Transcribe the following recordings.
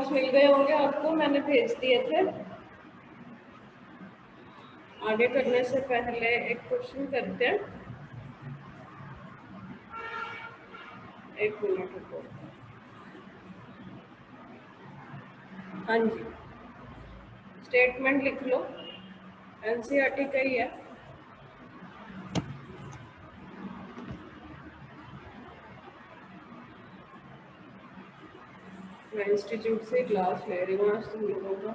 Notes मिल गए होंगे आपको, मैंने भेज दिए थे। आगे करने से पहले एक क्वेश्चन करते हैं। एक मिनट रुको। हाँ जी, स्टेटमेंट लिख लो, एनसीईआरटी का ही है। मैं इंस्टीट्यूट से क्लास ले रही हूँ आज तुम लोगों का।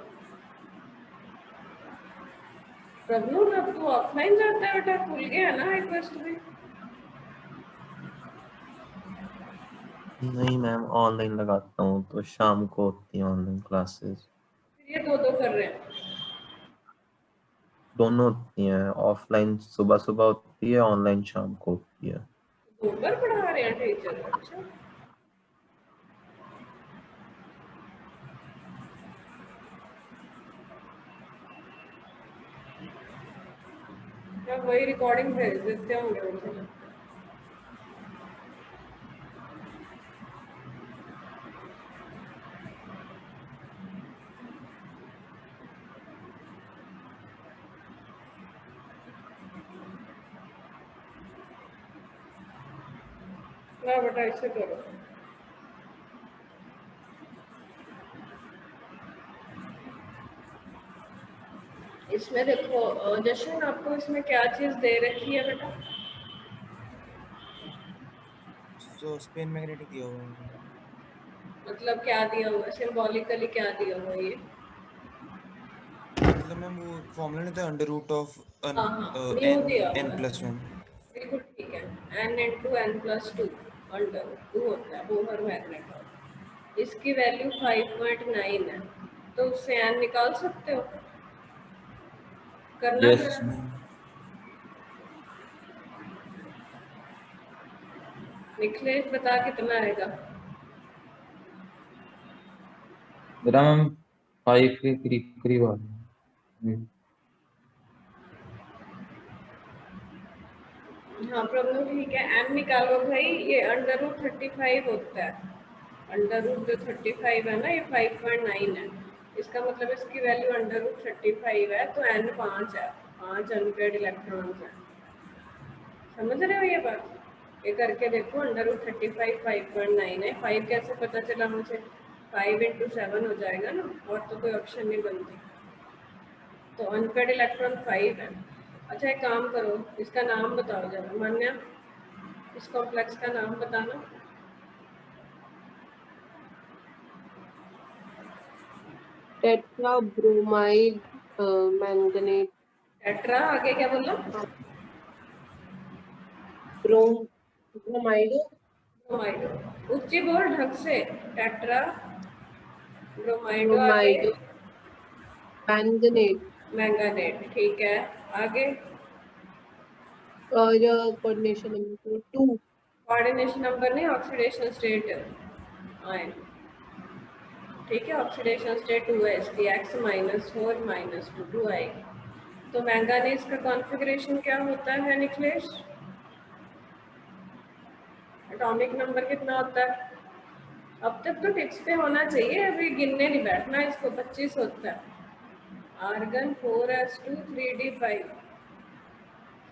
प्रभु, अब तू ऑफलाइन जाता है बेटा, खुल गया ना रिक्वेस्ट भी? नहीं मैम, ऑनलाइन लगाता हूँ तो शाम को होती है ऑनलाइन क्लासेस। फिर ये दो दो कर रहे हैं? दोनों होती हैं, ऑफलाइन सुबह सुबह होती है, ऑनलाइन शाम को होती है। दो बार पढ़ा रहे हैं टीचर? अच्छा, क्या वही रिकॉर्डिंग भेज देते होंगे मुझे। ना बेटा, ऐसे करो। इसमें देखो जशन, आपको इसमें क्या चीज दे रखी है बेटा? तो स्पेन मैग्नेटिक दिया हुआ है। मतलब क्या दिया हुआ, सिंबॉलिकली क्या दिया हुआ ये? मतलब मैम वो फॉर्मूला नहीं था, अंडर रूट ऑफ हाँ हाँ, म्यू दिया हुआ है। n+1। बिल्कुल ठीक है, n इंटू n+2 अंडर 2 होता है बोहर मैग्नेट का। इसकी वैल्यू 5.9 है, तो उससे n निकाल सकते हो? करना यस जरा। मैम। निखिलेश बता कितना आएगा? मेरा मैम 5 के करीब करीब आ रहा है। हाँ प्रॉब्लम ठीक है, n निकालो भाई। ये अंडर रूट 35 होता है। अंडर रूट जो 35 है ना, ये 5.9 है। इसका मतलब इसकी वैल्यू अंडर रूट 35 है, तो n 5 है। 5 अनपेड इलेक्ट्रॉन्स है। समझ रहे हो ये बात? ये करके देखो, अंडर रूट 35 5.9 है। 5 कैसे पता चला मुझे? 5 इंटू 7 हो जाएगा ना, और तो कोई ऑप्शन नहीं बनती। तो अनपेड इलेक्ट्रॉन 5 है। अच्छा एक काम करो, इसका नाम बताओ जरा। मान्या, इस कॉम्प्लेक्स का नाम बताना। Tetra bromide manganate. टेट्रा, आगे क्या बोला? ब्रोमाइडो। ब्रोमाइडो। ऊंची बोल ढंग से। टेट्रा ब्रोमाइडो, आगे? ब्रोमाइडो मैंगनेट। मैंगानेट, ठीक है। आगे? और कोऑर्डिनेशन नंबर 2। कोऑर्डिनेशन नंबर नहीं, ऑक्सीडेशन स्टेट आयन। ठीक है, ऑक्सीडेशन स्टेट 2 है इसकी, X-4 -2 आएगी। तो मैंगानीज का कॉन्फ़िगरेशन क्या होता है निखिलेश? एटॉमिक नंबर कितना होता है? अब तक तो टिप्स पे होना चाहिए, अभी गिनने नहीं बैठना इसको। 25 होता है। Argon 4s2 3d5।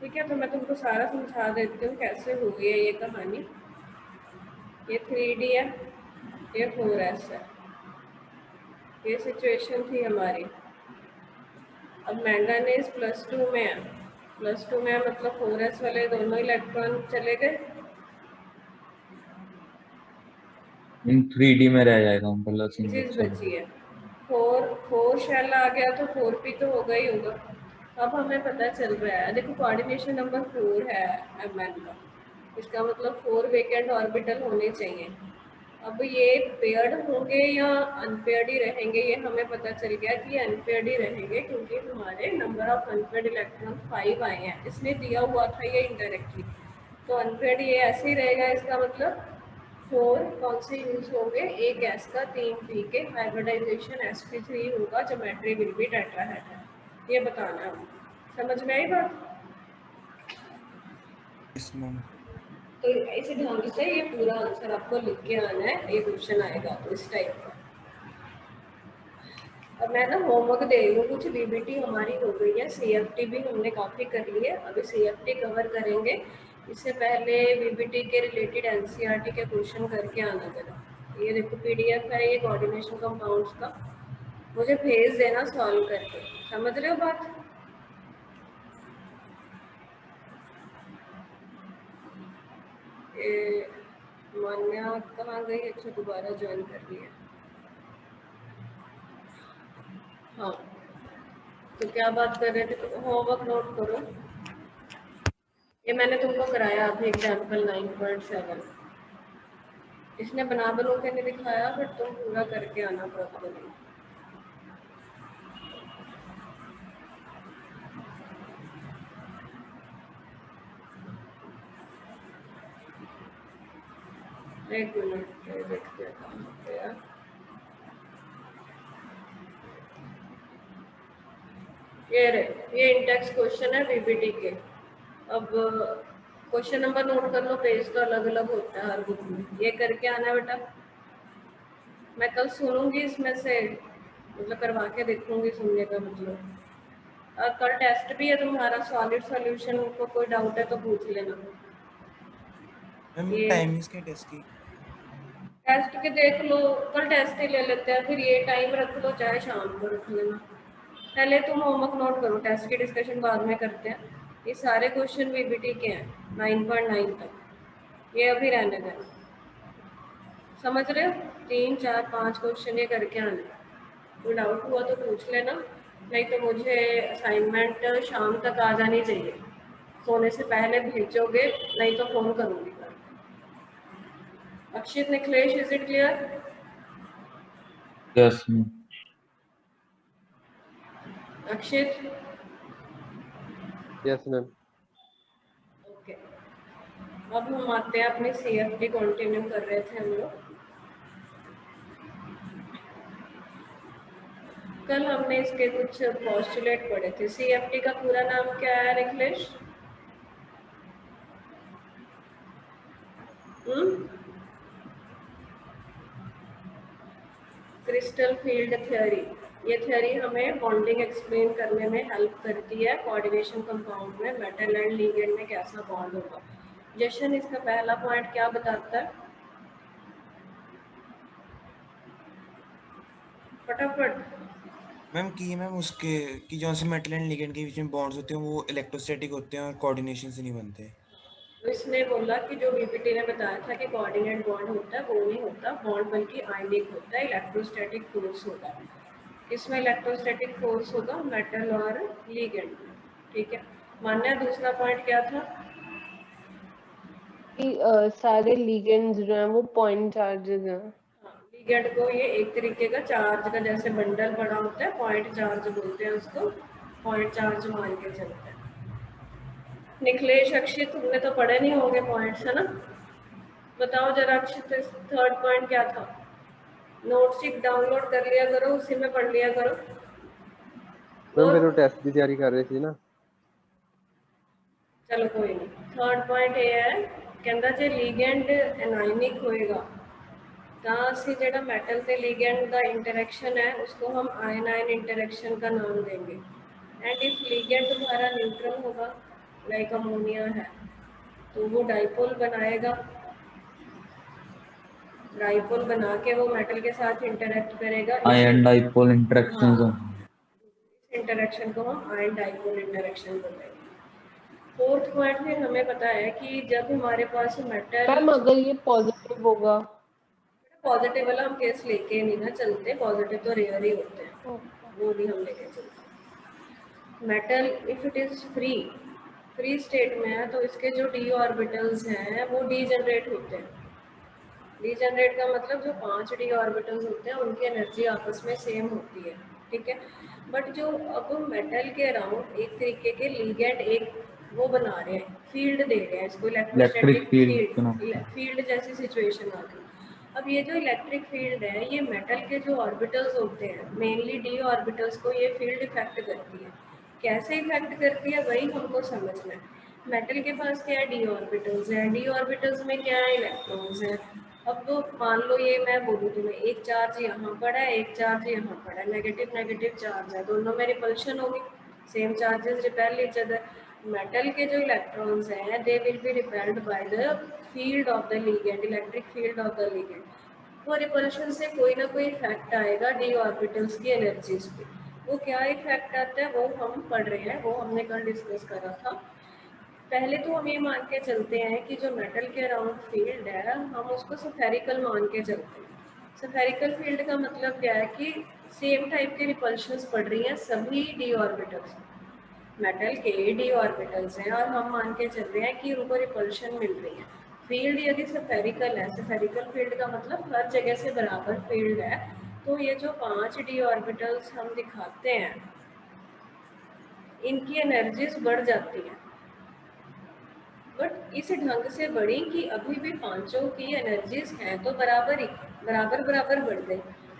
ठीक है, तो मैं तुमको सारा समझा देती हूँ कैसे हुई है ये कहानी। ये 3d है, ये 4s है। ये सिचुएशन थी हमारी। अब मैंगानीज +2 में है। +2 में है मतलब 4s वाले दोनों इलेक्ट्रॉन चले गए। इन 3D में रह जाएगा उनका एक लसिंग चीज सब। बची है, 4 शेल आ गया तो 4p तो होगा ही होगा। अब हमें पता चल रहा है, देखो कोऑर्डिनेशन नंबर 4 है Mn का, इसका मतलब 4 वेकेंट ऑर्बिटल होने चाहिए। अब ये पेयर्ड होंगे या अनपेयर्ड ही रहेंगे, ये हमें पता चल गया कि ये अनपेयर्ड ही रहेंगे, क्योंकि हमारे नंबर ऑफ अनपेयर्ड इलेक्ट्रॉन 5 आए हैं। इसने दिया हुआ था ये इनडायरेक्टली, तो अनपेयर्ड ये ऐसे ही रहेगा। इसका मतलब 4 कौन से यूज होंगे? एक गैस का 3p के हाइब्रिडाइजेशन sp3 होगा, ज्योमेट्री विल बी टेट्राहेड्रल। ये बताना है। समझ में आई बात? Yes ma'am. तो इसी ढंग से ये पूरा आंसर आपको लिख के आना है। ये क्वेश्चन आएगा तो इस टाइप का। अब मैं ना होमवर्क दे रही हूँ, कुछ बीबीटी हमारी हो गई है, सीएफटी भी हमने काफ़ी कर ली है, अभी सीएफटी कवर करेंगे। इससे पहले बीबीटी के रिलेटेड एनसीईआरटी के क्वेश्चन करके आना जरा। ये देखो पीडीएफ है ये कोऑर्डिनेशन कंपाउंड्स का, मुझे भेज देना सॉल्व करके, समझ रहे हो बात? ये मान्या कहाँ गई? अच्छा दोबारा ज्वाइन कर लिया। हाँ तो क्या बात कर रहे थे? तो होमवर्क नोट करो, ये मैंने तुमको कराया अभी एग्जाम्पल 9.7। इसने बना बनो के नहीं दिखाया, बट तुम पूरा करके आना प्रॉपरली। एक मिनट देखते हैं कहाँ पे है। ये रहे, ये इंडेक्स क्वेश्चन है बीबीटी के। अब क्वेश्चन नंबर नोट कर लो, पेज तो अलग अलग होता है हर बुक में। ये करके आना है बेटा, मैं कल सुनूंगी इसमें से, मतलब करवा के देखूंगी, सुनने का मतलब। और कल टेस्ट भी है तुम्हारा सॉलिड सॉल्यूशन, को कोई डाउट है तो पूछ लेना। मैम ये टाइमिंग्स क्या टेस्ट की? टेस्ट के देख लो, कल टेस्ट ही ले लेते हैं, फिर ये टाइम रख लो, चाहे शाम को रख लेना। पहले तुम होमवर्क नोट करो, टेस्ट की डिस्कशन बाद में करते हैं। ये सारे क्वेश्चन बीबीटी के हैं 9.9 तक, ये अभी रहने दें, समझ रहे हो? 3 4 5 क्वेश्चन ये करके आने। कोई डाउट हुआ तो पूछ लेना, नहीं तो मुझे असाइनमेंट शाम तक आ जानी चाहिए, सोने से पहले भेजोगे नहीं तो फोन करूँगी। अक्षित, Nikhilesh, is it clear? Yes ma'am. Akshit? Yes ma'am. Okay, अब हम आते हैं अपनी सीएफटी, कंटिन्यू कर रहे थे हम लोग। कल हमने इसके कुछ पोस्टुलेट पढ़े थे। सीएफटी का पूरा नाम क्या है निखिलेश? Crystal field theory. ये थ्योरी हमें बॉन्डिंग एक्सप्लेन करने में हेल्प करती है, कोऑर्डिनेशन कंपाउंड में मेटल एंड लिगेंड में कैसा बॉन्ड होगा। जशन, इसका पहला पॉइंट क्या बताता है? फटाफट। मैम की मैम उसके कि जो से मेटल एंड लिगेंड के बीच में बॉन्ड्स होते हैं वो इलेक्ट्रोस्टैटिक होते हैं और कोऑर्डिनेशन से नहीं बनते। तो इसने बोला कि जो बीपीटी ने बताया था कि कोऑर्डिनेट बॉन्ड होता है, वो नहीं होता बॉन्ड, बल्कि आयनिक होता है, इलेक्ट्रोस्टैटिक फोर्स होगा। इसमें इलेक्ट्रोस्टैटिक फोर्स होगा मेटल और लिगेंड, ठीक है। मान्य, दूसरा पॉइंट क्या था? कि सारे लिगेंड्स जो हैं वो पॉइंट चार्जेस हैं। लिगेंड को ये एक तरीके का चार्ज का जैसे बंडल बड़ा होता है, पॉइंट चार्ज बोलते हैं उसको, पॉइंट चार्ज मान के चलते हैं। निखिलेश, अक्षित, तुमने तो पढ़े नहीं होंगे पॉइंट्स, है ना? बताओ जरा अक्षित, थर्ड पॉइंट क्या था? नोट्स एक डाउनलोड कर लिया करो, उसी में पढ़ लिया करो। मैम मैं तो टेस्ट की तैयारी कर रही थी ना। चलो कोई नहीं। थर्ड पॉइंट ये है, कहता जे लिगेंड एनायनिक होएगा ਤਾਂ ਅਸੀਂ ਜਿਹੜਾ ਮੈਟਲ ਤੇ ਲਿਗेंड ਦਾ इंटरेक्शन है उसको हम आयन आयन इंटरेक्शन का नाम देंगे। एंड इफ लिगेंड तुम्हारा न्यूट्रल होगा, लाइक अमोनिया है, तो वो डाइपोल बनाएगा, डाइपोल बना के वो मेटल के साथ इंटरेक्ट करेगा। आयन डाइपोल इंटरेक्शंस हाँ, इंटरेक्शन को हम आयन डाइपोल इंटरेक्शन बोलेंगे। फोर्थ पॉइंट फिर हमें पता है कि जब हमारे पास मेटल, मैम अगर ये पॉजिटिव होगा, पॉजिटिव वाला हम केस लेके नहीं ना चलते, पॉजिटिव तो रेयर ही होते हैं, वो भी हम लेके चलते। Metal if it is free state में है तो इसके जो डी ऑर्बिटल्स हैं वो डीजनरेट होते हैं। डीजनरेट का मतलब जो 5 डी ऑर्बिटल्स होते हैं उनकी एनर्जी आपस में सेम होती है, ठीक है। बट जो अब मेटल के अराउंड एक तरीके के लिगेंड एक वो बना रहे हैं, फील्ड दे रहे हैं इसको, इलेक्ट्रोस्टैटिक फील्ड जैसी सिचुएशन आ गई। अब ये जो इलेक्ट्रिक फील्ड है ये मेटल के जो ऑर्बिटल्स होते हैं, मेनली डी ऑर्बिटल्स को ये फील्ड इफेक्ट करती है। कैसे इफेक्ट करती है वही हमको समझना है। मेटल के पास क्या है? डी ऑर्बिटल्स है, डी ऑर्बिटल्स में क्या है? इलेक्ट्रॉन्स है। अब तो मान लो ये मैं बोलूँ तुम्हें एक चार्ज यहाँ पड़ा है, एक चार्ज यहाँ पड़ा है, नेगेटिव नेगेटिव चार्ज है, दोनों में रिपल्शन होगी, same charges repel each other. Metal के जो इलेक्ट्रॉन्स हैं they will be repelled by the field of the ligand, electric field of the ligand. वो रिपल्शन से कोई ना कोई इफेक्ट आएगा डी ऑर्बिटल्स की एनर्जीज पे। वो क्या इफेक्ट आता है वो हम पढ़ रहे हैं, वो हमने कल डिस्कस करा था। पहले तो हम ये मान के चलते हैं कि जो मेटल के अराउंड फील्ड है हम उसको स्फेरिकल मान के चलते हैं। स्फेरिकल फील्ड का मतलब क्या है कि सेम टाइप के रिपल्शंस पड़ रही हैं सभी डी ऑर्बिटल्स, मेटल के डी ऑर्बिटल्स हैं, और हम मान के चल रहे हैं कि उनको रिपल्शन मिल रही है। फील्ड यदि स्फेरिकल है, स्फेरिकल फील्ड का मतलब हर जगह से बराबर फील्ड है, तो ये जो 5 डी ऑर्बिटल्स हम दिखाते हैं इनकी एनर्जीज बढ़ जाती हैं, बट इस ढंग से बढ़ी कि अभी भी पांचों की एनर्जीज हैं तो बराबर ही, बराबर बराबर बढ़ गई।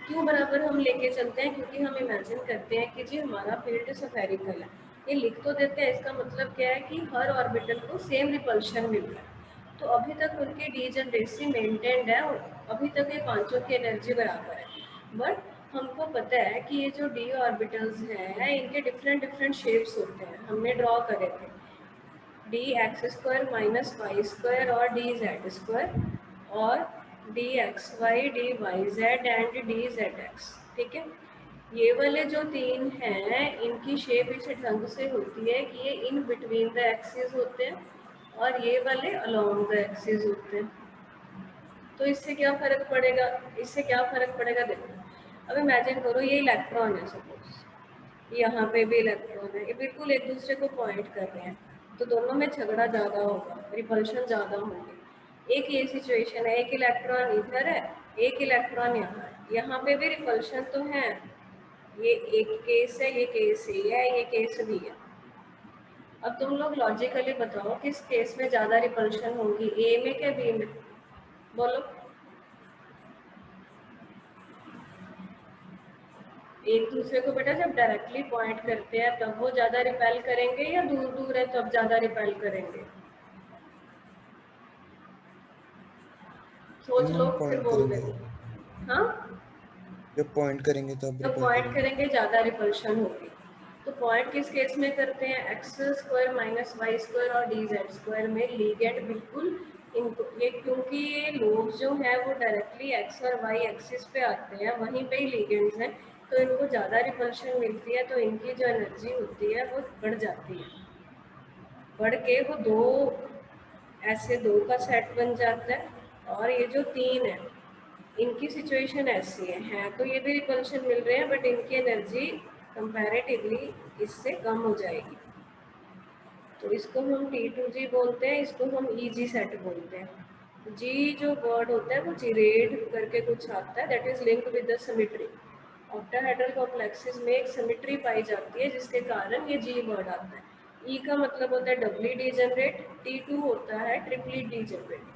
क्यों बराबर हम लेके चलते हैं? क्योंकि हम इमेजिन करते हैं कि जी हमारा फील्ड स्फेरिकल है, ये लिख तो देते हैं, इसका मतलब क्या है कि हर ऑर्बिटल को सेम रिपल्शन मिल रहा है, तो अभी तक उनकी डीजनरेसी मेंटेन्ड है और अभी तक ये पांचों की एनर्जी बराबर है। बट हमको पता है कि ये जो डी ऑर्बिटल्स हैं इनके डिफरेंट डिफरेंट शेप्स होते हैं, हमने ड्रॉ करे थे D X square minus Y square और डी जेड स्क्वायर और D X Y D Y Z and D Z X. ठीक है, ये वाले जो तीन हैं इनकी शेप इस ढंग से होती है कि ये इन बिटवीन द एक्सिस होते हैं और ये वाले अलोंग द एक्सिस होते हैं। तो इससे क्या फर्क पड़ेगा? इससे क्या फर्क पड़ेगा देखो, अब इमेजिन करो ये इलेक्ट्रॉन है, सपोज यहाँ पे भी इलेक्ट्रॉन है, ये बिल्कुल एक दूसरे को पॉइंट कर रहे हैं, तो दोनों में झगड़ा ज़्यादा होगा, रिपल्शन ज़्यादा होगी। एक ये सिचुएशन है, एक इलेक्ट्रॉन इधर है, एक इलेक्ट्रॉन यहाँ है, यहाँ पे भी रिपल्शन तो है, ये एक केस है, ये केस ए है, ये केस बी है। अब तुम लोग लॉजिकली बताओ किस केस में ज़्यादा रिपल्शन होगी, ए में क्या बी में? बोलो। एक दूसरे को बेटा जब डायरेक्टली पॉइंट करते हैं तब वो ज्यादा रिपेल करेंगे या दूर दूर है तब ज्यादा रिपेल करेंगे? सोच लो फिर बोल दे। हाँ, जब पॉइंट करेंगे तब जब पॉइंट करेंगे ज्यादा रिपल्शन होगी। तो पॉइंट किस केस में करते हैं? X square minus Y square और डी जेड स्क्वायर में लीगेंड बिल्कुल इनको ये, क्योंकि ये लोग जो है वो डायरेक्टली एक्स और वाई एक्सिस पे आते हैं, वहीं पे ही लीगेंड्स हैं, तो इनको ज़्यादा रिपल्शन मिलती है, तो इनकी जो एनर्जी होती है वो बढ़ जाती है, बढ़ के वो दो ऐसे दो का सेट बन जाता है। और ये जो तीन है इनकी सिचुएशन ऐसी है तो ये भी रिपल्शन मिल रहे हैं बट इनकी एनर्जी कंपैरेटिवली इससे कम हो जाएगी, तो इसको हम T2G बोलते हैं, इसको हम EG सेट बोलते हैं। G जो वर्ड होता है वो जिरेड करके कुछ आता है, that is linked with the symmetry. Octahedral complexes में एक सिमेट्री पाई जाती है जिसके कारण ये G वर्ड आता है। E का मतलब होता है डबली डीजनरेट, T2 होता है ट्रिपली डीजनरेट।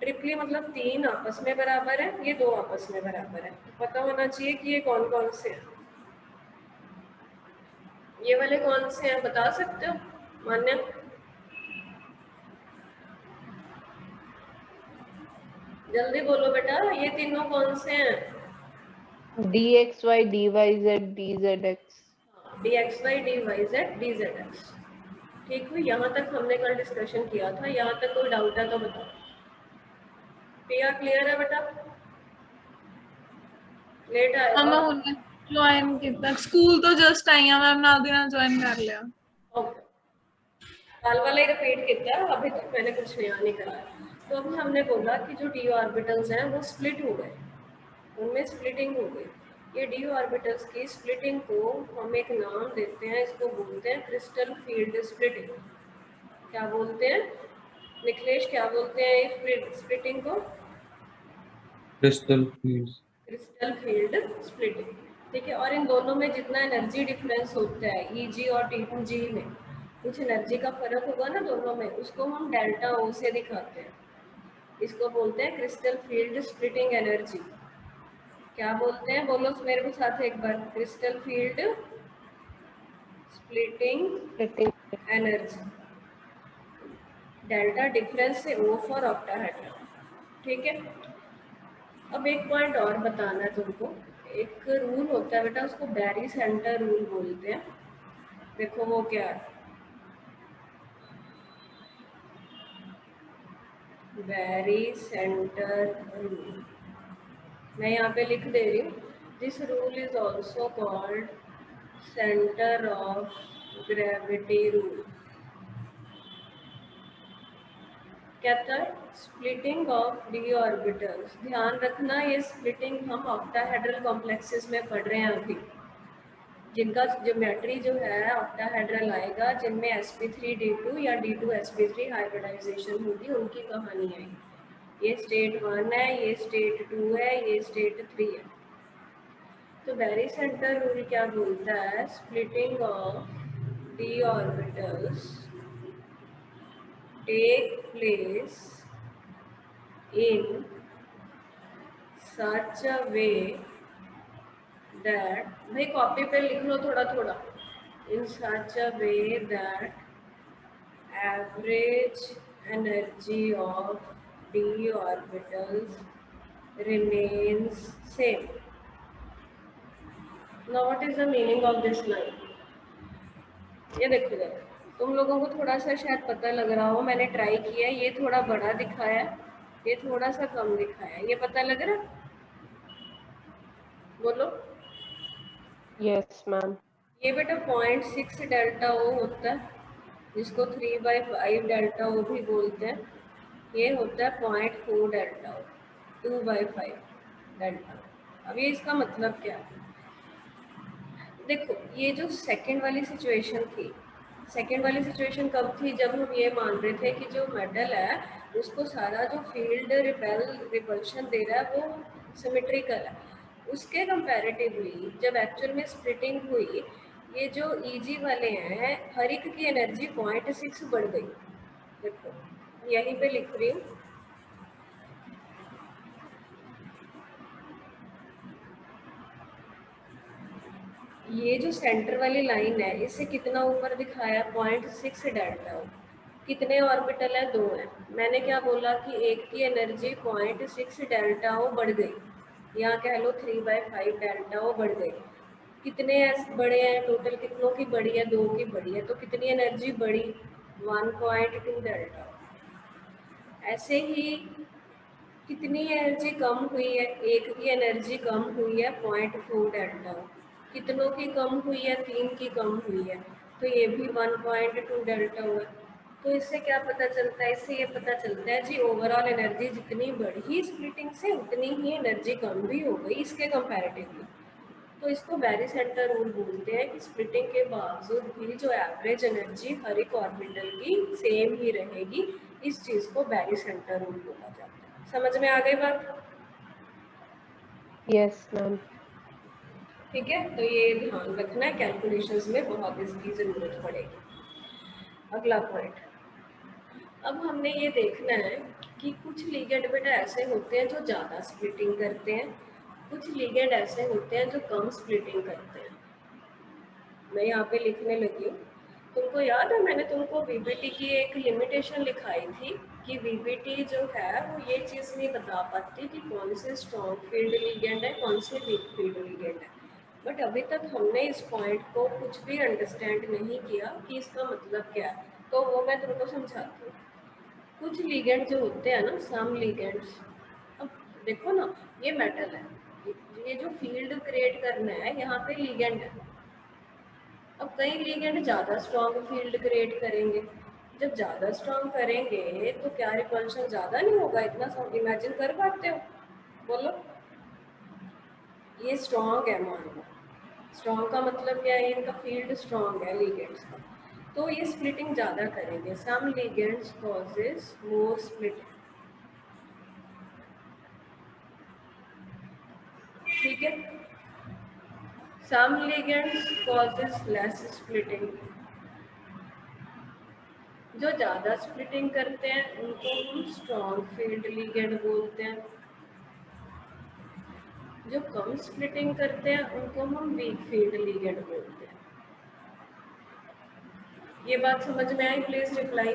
ट्रिपली मतलब तीन आपस में बराबर है, ये दो आपस में बराबर है, तो पता होना चाहिए कि ये कौन कौन से हैं। ये वाले कौन से हैं बता सकते हो मान्या? जल्दी बोलो बेटा, ये तीनों कौन से हैं? dxy dyz dzx। dxy dyz dzx। ठीक हुई? यहाँ तक हमने कल डिस्कशन किया था, यहाँ तक कोई डाउट है तो बताओ। पिया क्लियर है बेटा? लेट आए मैं हुने ज्वाइन किया, स्कूल तो जस्ट आई हां मैम, नाल दी नाल ज्वाइन कर लिया। ओके, कल वाला ही रिपीट किया, अभी तक मैंने कुछ नया नहीं कराया। तो अभी हमने बोला कि जो डी ऑर्बिटल्स हैं वो स्प्लिट हो गए, उनमें स्प्लिटिंग हो गई। ये डी ऑर्बिटल्स की स्प्लिटिंग को हम एक नाम देते हैं, इसको बोलते हैं क्रिस्टल फील्ड स्प्लिटिंग। क्या बोलते हैं निखिलेश, क्या बोलते हैं इस स्प्लिटिंग को? Crystal fields. Crystal field splitting. ठीक है, और इन दोनों में जितना एनर्जी डिफरेंस होता है EG और T2G में कुछ एनर्जी का फर्क होगा ना दोनों में, उसको हम डेल्टा O से दिखाते हैं, इसको बोलते हैं क्रिस्टल फील्ड स्प्लिटिंग एनर्जी। क्या बोलते हैं बोलो मेरे को साथ एक बार, crystal field splitting energy, delta difference से O फॉर ऑक्टाहेड्रल। ठीक है। अब एक पॉइंट और बताना है तुमको। एक रूल होता है बेटा, उसको बैरी सेंटर रूल बोलते हैं। देखो वो क्या है, बैरी सेंटर रूल। मैं यहाँ पे लिख दे रही हूँ, this rule is also called centre of gravity rule. कहता है स्प्लिटिंग ऑफ डी ऑर्बिटल्स। ध्यान रखना, ये स्प्लिटिंग हम ऑक्टाहेड्रल कॉम्प्लेक्सेस में पढ़ रहे हैं अभी, जिनका ज्योमेट्री जो है ऑक्टाहेड्रल आएगा, जिनमें sp3d2 या d2sp3 हाइब्रिडाइजेशन होगी, उनकी कहानी है। ये स्टेट 1 है, ये स्टेट 2 है, ये स्टेट 3 है। तो बैरी सेंटर रूल क्या बोलता है, splitting of D orbitals take place in such a way that, भाई कॉपी पे लिख लो थोड़ा थोड़ा, in such a way that average energy of d orbitals remains same. Now what is the meaning of this line? ये देखो जरा, तुम लोगों को थोड़ा सा शायद पता लग रहा हो, मैंने ट्राई किया, ये थोड़ा बड़ा दिखाया, ये थोड़ा सा कम दिखाया, ये पता लग रहा? बोलो। Yes ma'am. ये बेटा 0.6 डेल्टा ओ होता है, जिसको 3/5 डेल्टा ओ भी बोलते हैं। ये होता है 0.4 डेल्टा ओ, 2/5 डेल्टा ओ। अब ये इसका मतलब क्या है, देखो ये जो सेकंड वाली सिचुएशन थी, सेकंड वाली सिचुएशन कब थी, जब हम ये मान रहे थे कि जो मेटल है उसको सारा जो फील्ड रिपल्शन दे रहा है वो सिमेट्रिकल है। उसके कंपैरेटिवली जब एक्चुअल में स्प्लिटिंग हुई, ये जो ईजी वाले हैं, हर एक की एनर्जी 0.6 बढ़ गई। देखो यहीं पे लिख रही हूँ, ये जो सेंटर वाली लाइन है, इससे कितना ऊपर दिखाया, 0.6 डेल्टा ओ। कितने ऑर्बिटल है, 2 है। मैंने क्या बोला कि एक की एनर्जी 0.6 डेल्टा ओ बढ़ गई, यहाँ कह लो 3/5 डेल्टा ओ बढ़ गई। कितने बड़े हैं टोटल, कितनों की बड़ी है, 2 की बड़ी है, तो कितनी एनर्जी बढ़ी, 1.2 डेल्टा ओ। ऐसे ही कितनी एनर्जी कम हुई है, एक की एनर्जी कम हुई है 0.4 डेल्टा ओ। कितनों की कम हुई है, 3 की कम हुई है, तो ये भी 1.2 डेल्टा हुआ। तो इससे क्या पता चलता है, इससे ये पता चलता है जी ओवरऑल एनर्जी जितनी बढ़ी स्प्लिटिंग से, उतनी ही एनर्जी कम भी हो गई इसके कंपैरेटिवली। तो इसको बैरी सेंटर रूल बोलते हैं कि स्प्लिटिंग के बावजूद भी जो एवरेज एनर्जी हर एक ऑर्बिटल की सेम ही रहेगी। इस चीज़ को बैरी सेंटर रूल बोला जाता है। समझ में आ गई बात? Yes ma'am. ठीक है, तो ये ध्यान रखना है, कैलकुलेशंस में बहुत इसकी ज़रूरत पड़ेगी। अगला पॉइंट, अब हमने ये देखना है कि कुछ लिगेंड बेटा ऐसे होते हैं जो ज़्यादा स्प्लिटिंग करते हैं, कुछ लिगेंड ऐसे होते हैं जो कम स्प्लिटिंग करते हैं। मैं यहाँ पे लिखने लगी हूँ, तुमको याद है मैंने तुमको वीपीटी की एक लिमिटेशन लिखाई थी कि वीपीटी जो है वो ये चीज़ नहीं बता पाती कि कौन से स्ट्रॉन्ग फील्ड लिगेंड है, कौन से वीक फील्ड लिगेंड है। बट अभी तक हमने इस पॉइंट को कुछ भी अंडरस्टैंड नहीं किया कि इसका मतलब क्या है, तो वो मैं तुमको समझाती हूँ। कुछ लिगेंड जो होते हैं ना, सम लिगेंड्स, अब देखो ना ये मेटल है, ये जो फील्ड क्रिएट करना है यहाँ पे लिगेंड है। अब कई लिगेंड ज़्यादा स्ट्रॉन्ग फील्ड क्रिएट करेंगे, जब ज़्यादा स्ट्रॉन्ग करेंगे तो क्या रिपल्शन ज़्यादा नहीं होगा? इतना इमेजिन कर पाते हो? बोलो। ये स्ट्रॉन्ग है, मान लो स्ट्रॉन्ग का मतलब क्या है, इनका फील्ड स्ट्रॉन्ग है लिगेंड्स का, तो ये स्प्लिटिंग ज़्यादा करेंगे। सम लिगेंड्स कॉजेस मोर स्प्लिटिंग, ठीक है। सम लिगेंड्स कॉजेस लेस स्प्लिटिंग, जो ज़्यादा स्प्लिटिंग करते हैं उनको हम स्ट्रॉन्ग फील्ड लिगेंड बोलते हैं, जो कम स्प्लिटिंग करते हैं उनको हम वीक फील्ड लिगेंड बोलते हैं। ये बात समझ में आई? Please reply.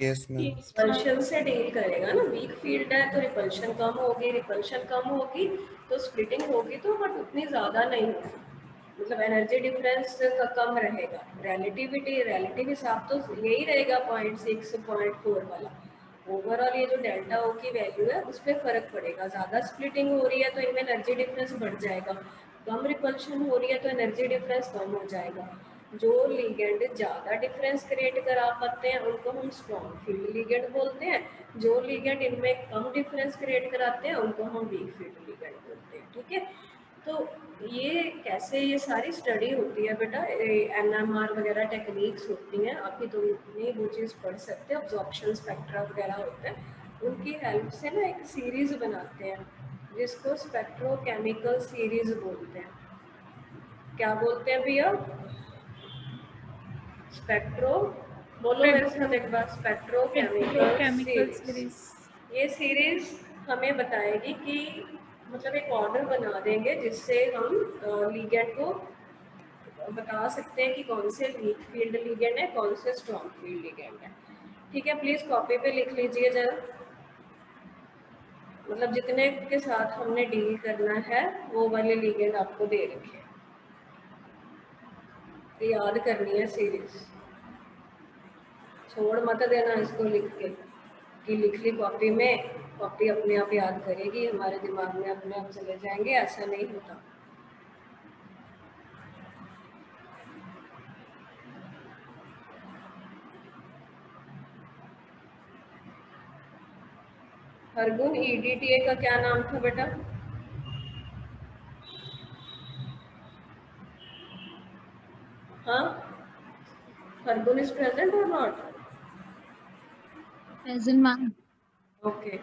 Yes ma'am. Repulsion से डील करेगा ना। वीक फील्ड है तो रिपल्शन कम होगी, रिपल्शन कम होगी तो स्प्लिटिंग होगी, तो बट उतनी ज़्यादा नहीं होगी, मतलब एनर्जी डिफरेंस का कम रहेगा। रिलेटिव हिसाब तो यही रहेगा 0.6 0.4 वाला। ओवरऑल ये जो डेल्टा ओ की वैल्यू है उस पर फर्क पड़ेगा। ज़्यादा स्प्लिटिंग हो रही है तो इनमें एनर्जी डिफरेंस बढ़ जाएगा, कम रिपल्शन हो रही है तो एनर्जी डिफरेंस कम हो जाएगा। जो लिगेंड ज़्यादा डिफरेंस क्रिएट करा पाते हैं उनको हम स्ट्रॉन्ग फील्ड लिगेंड बोलते हैं। जो लिगेंड इनमें कम डिफरेंस क्रिएट कराते हैं उनको हम वीक फील्ड लिगेंड बोलते हैं। ठीक है, तो ये कैसे ये सारी स्टडी होती है बेटा, NMR वगैरह टेक्निक्स होती हैं। अभी तो इतनी वो चीज़ पढ़ सकते हैं, ऑब्जॉर्प्शन स्पेक्ट्रा वगैरह होते हैं, उनकी हेल्प से ना एक सीरीज बनाते हैं जिसको स्पेक्ट्रोकेमिकल सीरीज बोलते हैं। क्या बोलते हैं भैया? स्पेक्ट्रो, बोलो मेरे साथ एक बार, स्पेक्ट्रोकेमिकल केमिकल सीरीज। सीरीज। ये सीरीज हमें बताएगी कि मतलब एक ऑर्डर बना देंगे जिससे हम लिगेंड को बता सकते हैं कि कौन से वीक फील्ड लिगेंड है, कौन से स्ट्रॉन्ग फील्ड लिगेंड है। ठीक है, प्लीज कॉपी पे लिख लीजिए जरा, मतलब जितने के साथ हमने डील करना है वो वाले लिगेंड आपको दे रखे हैं, याद करनी है सीरीज, छोड़ मत देना इसको लिख के कि लिख ली कॉपी में, कॉपी अपने आप याद करेगी, हमारे दिमाग में अपने आप चले जाएंगे, ऐसा नहीं होता। हरगुन, EDTA का क्या नाम था बेटा? हाँ, हरगुन इज प्रेजेंट और नॉट? Present ma'am. ओके,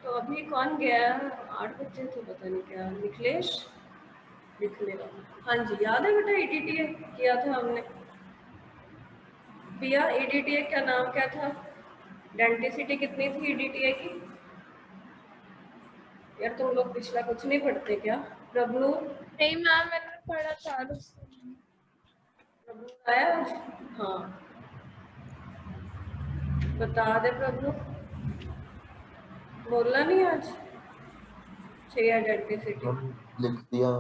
तो अभी कौन गया? 8 बच्चे थे, पता नहीं क्या। निखिलेश लिख लेगा। हाँ जी, याद है बेटा EDTA किया था हमने। पिया, EDTA का नाम क्या था? डेंसिटी कितनी थी EDTA की? यार तुम लोग पिछला कुछ नहीं पढ़ते क्या? प्रभु, नहीं मैम, मैंने पढ़ा था। प्रभु आया आज? हाँ, बता दे प्रभु, बोलना नहीं आज। चाहिए डेंसिटी, लिख दिया।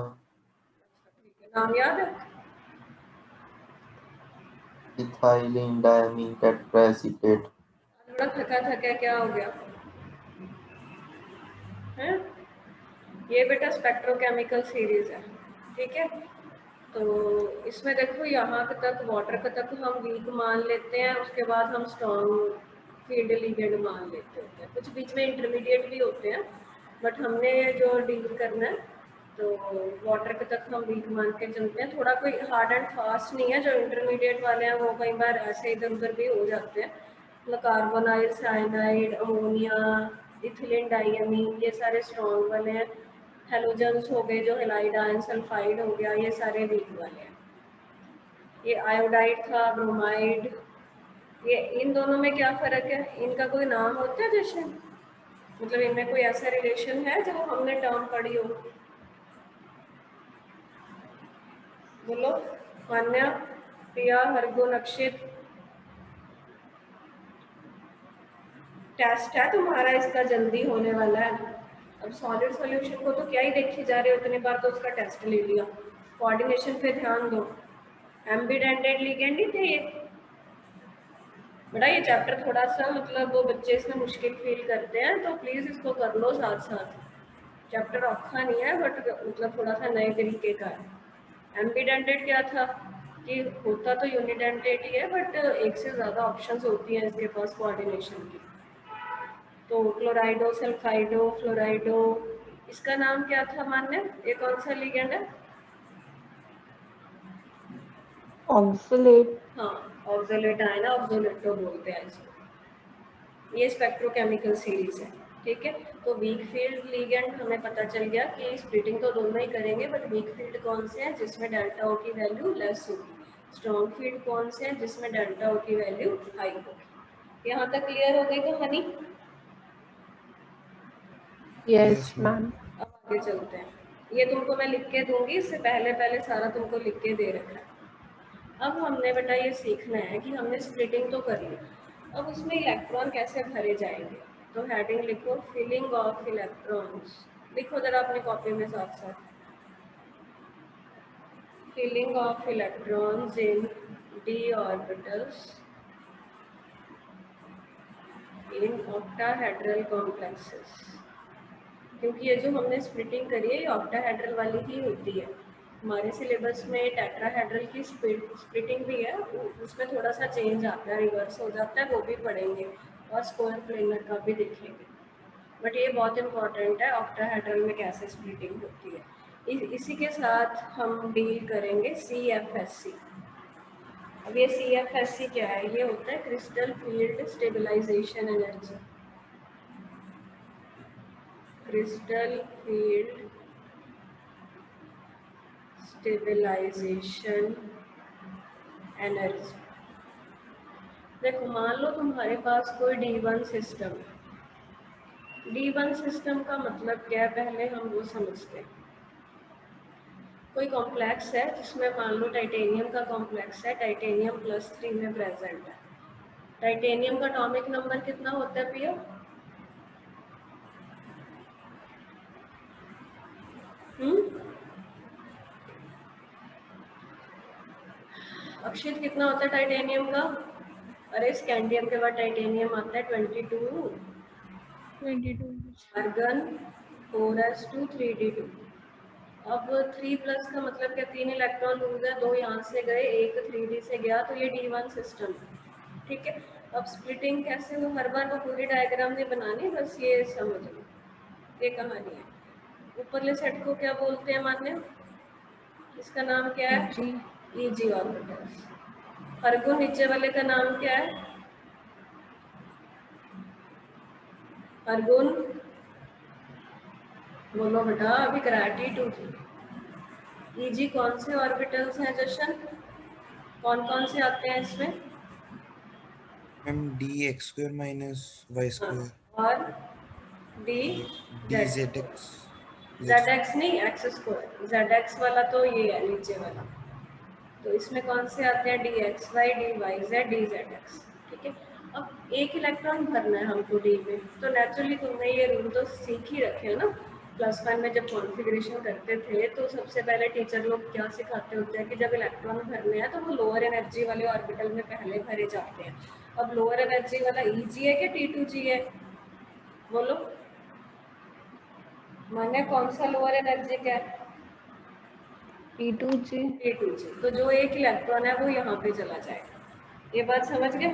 नाम याद है? Ethylene diamine tetraacetate. थोड़ा थका थका क्या हो गया है? ये बेटा स्पेक्ट्रोकेमिकल सीरीज है। ठीक है, तो इसमें देखो यहाँ तक वाटर तक हम वीक मान लेते हैं, उसके बाद हम स्ट्रॉन्ग फील्ड लिगेंड मान लेते होते हैं। कुछ बीच में इंटरमीडिएट भी होते हैं, बट हमने जो डील करना है तो वाटर तक हम वीक मान के चलते हैं। थोड़ा कोई हार्ड एंड फास्ट नहीं है, जो इंटरमीडिएट वाले हैं वो कई बार ऐसे इधर उधर भी हो जाते हैं, मतलब कार्बोनाइल, साइनाइड, अमोनिया, इथिलीन डाइअमीन, ये सारे स्ट्रॉन्ग वाले हैं। हेलोजन्स हो गए जो हेलाइड आयन, सल्फाइड हो गया, ये सारे वीक वाले हैं। ये आयोडाइड था, ब्रोमाइड, ये इन दोनों में क्या फर्क है? इनका कोई नाम होता है जैसे, मतलब इनमें कोई ऐसा रिलेशन है जो हमने टर्म पढ़ी हो? बोलो, मान्या, प्रिया, हरगुन, अक्षित। टेस्ट है तुम्हारा इसका, जल्दी होने वाला है। अब सॉलिड सॉल्यूशन को तो क्या ही देखी जा रहे हो, इतनी बार तो उसका टेस्ट ले लिया। कोऑर्डिनेशन पे ध्यान दो, एम्बिडेंटेड लिगेंड ही थे ये। बड़ा ये चैप्टर थोड़ा सा मतलब वो बच्चे इसमें मुश्किल फील करते हैं, तो प्लीज इसको कर लो साथ साथ। चैप्टर औखा नहीं है, बट मतलब थोड़ा सा नए तरीके का है। एम्बिडेंटेड क्या था कि होता तो यूनिडेंटेड ही है, बट एक से ज्यादा ऑप्शंस होती हैं इसके पास कोऑर्डिनेशन की। तो क्लोराइडो, सल्फाइडो, फ्लोराइडो, इसका नाम क्या था मान्य? ये कौन सा लिगेंड है? ऑक्सलेट। हाँ, ऑक्सलेट आयन, ऑक्सलेटो बोलते हैं इसको। ये स्पेक्ट्रोकेमिकल सीरीज है। ठीक है, तो वीक फील्ड लिगेंड हमें पता चल गया कि स्प्लिटिंग तो दोनों ही करेंगे, बट वीक फील्ड कौन से हैं जिसमें डेल्टा ओ की वैल्यू लेस होगी। स्ट्रॉन्ग फील्ड कौन से हैं जिसमें डेल्टा ओ की वैल्यू हाई होगी। यहाँ तक क्लियर हो गई कहानी? Yes ma'am. अब आगे चलते हैं। ये तुमको मैं लिख के दूंगी, इससे पहले पहले सारा तुमको लिख के दे रखा है। अब हमने बेटा ये सीखना है कि हमने स्प्लिटिंग तो कर ली, अब उसमें इलेक्ट्रॉन कैसे भरे जाएंगे, तो हेडिंग लिखो फिलिंग ऑफ इलेक्ट्रॉन्स, लिखो जरा अपनी कॉपी में साथ साथ, filling of electrons in d orbitals in octahedral complexes, क्योंकि ये जो हमने स्प्लिटिंग करी है ये ऑक्टाहेड्रल वाली ही होती है। हमारे सिलेबस में टेट्राहेड्रल की स्प्लिटिंग भी है, उसमें थोड़ा सा चेंज आता है, रिवर्स हो जाता है, वो भी पढ़ेंगे और स्क्वायर प्लेनर का भी देखेंगे। बट ये बहुत इंपॉर्टेंट है ऑक्टाहेड्रल में कैसे स्प्लिटिंग होती है। इसी के साथ हम डील करेंगे CFSC। अब ये CFSC क्या है, ये होता है crystal field stabilization energy, crystal field stabilization energy. देखो मान लो तुम्हारे पास कोई D1 सिस्टम है। D1 सिस्टम का मतलब क्या है, पहले हम वो समझते हैं। कोई कॉम्प्लेक्स है जिसमें मान लो टाइटेनियम का कॉम्प्लेक्स है, टाइटेनियम +3 में प्रेजेंट है। टाइटेनियम का एटॉमिक नंबर कितना होता है पिया? अक्षित कितना होता है टाइटेनियम का? अरे स्कैंडियम के बाद टाइटेनियम आता है 22, आर्गन 4s2 3d2। अब 3+ का मतलब क्या, 3 इलेक्ट्रॉन लूज है, 2 यहाँ से गए, 1 3d से गया, तो ये D1 सिस्टम है। ठीक है, अब स्प्लिटिंग कैसे हो, हर बार वो पूरी डायग्राम नहीं बनानी, बस ये समझ लो, ये कहानी है। ऊपरले सेट को क्या बोलते हैं मान्य, इसका नाम क्या है? EG orbitals. अर्गुन नीचे वाले का नाम क्या है? अर्गुन बोलो बेटा, अभी कराटी 2G। EG कौन से ऑर्बिटल्स हैं जशन, कौन कौन से आते हैं इसमें? मैम dx² - y², और dzx, ZX नहीं, x²। ZX वाला तो ये है नीचे वाला, तो इसमें कौन से आते हैं? dxy, dyz, dzx। ठीक है, अब एक इलेक्ट्रॉन भरना है हमको D में, तो नेचुरली तुमने ये रूल तो सीख ही रखे हैं ना। +1 में जब कॉन्फ़िगरेशन करते थे तो सबसे पहले टीचर लोग क्या सिखाते होते हैं कि जब इलेक्ट्रॉन भरने हैं तो वो लोअर एनर्जी वाले ऑर्बिटल में पहले भरे जाते हैं। अब लोअर एनर्जी वाला EG है क्या T2G है? बोलो माने कौन सा लोअर एनर्जी का है? T2G। T2G। तो जो एक इलेक्ट्रॉन है वो यहाँ पे चला जाएगा, ये बात समझ गए?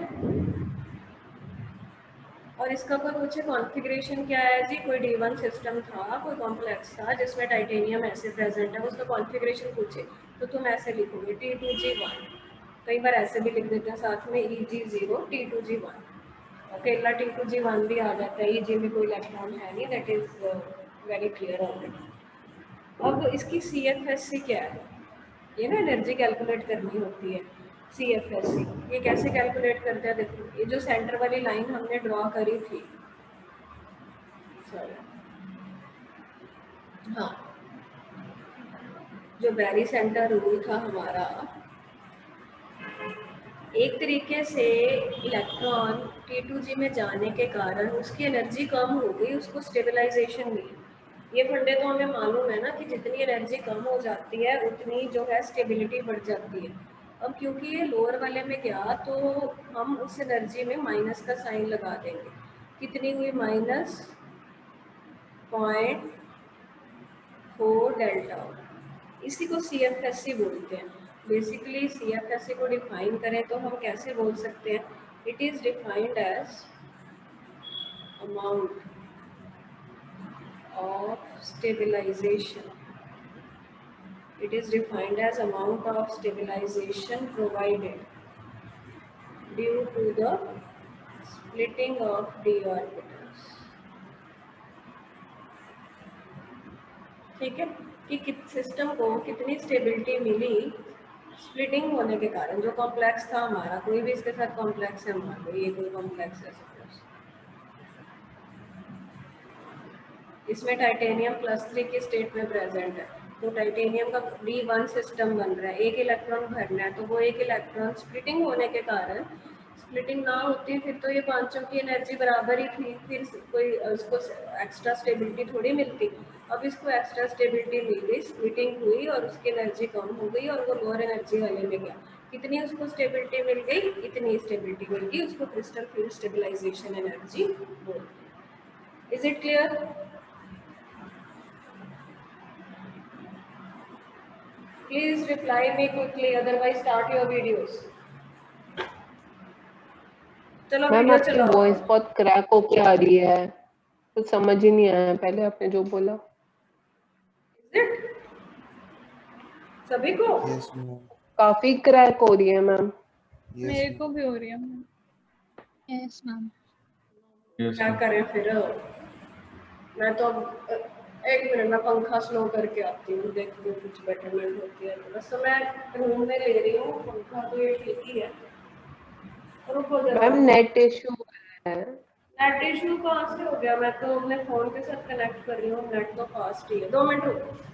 और इसका कोई पूछे कॉन्फ़िगरेशन क्या है जी, कोई D1 सिस्टम था, कोई कॉम्प्लेक्स था जिसमें टाइटेनियम ऐसे प्रेजेंट है, उसका कॉन्फ़िगरेशन पूछे तो तुम ऐसे लिखोगे T2G1, कई बार ऐसे भी लिख देते हैं साथ में EG0 T2G1, अकेला T2G1 भी आ जाता है, EG में कोई इलेक्ट्रॉन है नहीं, that is very clear already. अब इसकी CFSC क्या है, ये ना एनर्जी कैलकुलेट करनी होती है। CFSC ये कैसे कैलकुलेट करते हैं, देखो ये जो सेंटर वाली लाइन हमने ड्रॉ करी थी, सॉरी हाँ, जो बैरी सेंटर रूल था हमारा, एक तरीके से इलेक्ट्रॉन T2G में जाने के कारण उसकी एनर्जी कम हो गई, उसको स्टेबलाइजेशन मिली। ये फंडे तो हमें मालूम है ना कि जितनी एनर्जी कम हो जाती है उतनी जो है स्टेबिलिटी बढ़ जाती है। अब क्योंकि ये लोअर वाले में गया तो हम उस एनर्जी में माइनस का साइन लगा देंगे। कितनी हुई? -0.4 डेल्टा। इसी को CFSC बोलते हैं। बेसिकली CFSC को डिफाइन करें तो हम कैसे बोल सकते हैं, it is defined as amount of stabilization. It is defined as amount of stabilization provided due to the splitting of d orbitals. ठीक है, कि सिस्टम को कितनी स्टेबिलिटी मिली स्प्लिटिंग होने के कारण। जो कॉम्प्लेक्स था हमारा, कोई भी इसके साथ कॉम्प्लेक्स है, मान लो ये कोई कॉम्प्लेक्स है, इसमें टाइटेनियम +3 की स्टेट में प्रेजेंट है, तो टाइटेनियम का D1 सिस्टम बन रहा है, एक इलेक्ट्रॉन भरना है, तो वो एक इलेक्ट्रॉन स्प्लिटिंग होने के कारण स्प्लिटिंग ना होती फिर तो ये पांचों की एनर्जी बराबर ही थी, फिर कोई उसको एक्स्ट्रा स्टेबिलिटी थोड़ी मिलती। अब इसको एक्स्ट्रा स्टेबिलिटी मिल गई, स्प्लिटिंग हुई और उसकी एनर्जी कम हो गई और वो लोअर एनर्जी वाले में गया। कितनी उसको स्टेबिलिटी मिल गई? इतनी स्टेबिलिटी मिल गई, उसको क्रिस्टल फील्ड स्टेबलाइजेशन एनर्जी बोलते हैं। Is it clear? Please reply me quickly, otherwise start your videos. चलो मैम वीडियो आपकी चलाओ। वॉइस बहुत क्रैक होके आ रही है, कुछ समझ ही नहीं आया पहले आपने जो बोला। Is it? सभी को? यस मैम, काफी क्रैक हो रही है मैम। यस मेरे मैम। को भी हो रही है। Yes ma'am. क्या करें फिर? मैं तो अब एक मिनट में पंखा स्लो करके आती हूँ, देखती हूँ कुछ बेटरमेंट होती है। बस तो मैं रूम में ले रही हूँ पंखा, तो ये ठीक ही है। रुको जरा। मैम नेट इशू है। नेट इशू कहाँ से हो गया? मैं तो अपने फोन के साथ कनेक्ट कर रही हूँ, नेट तो फास्ट ही है। 2 मिनट रुको।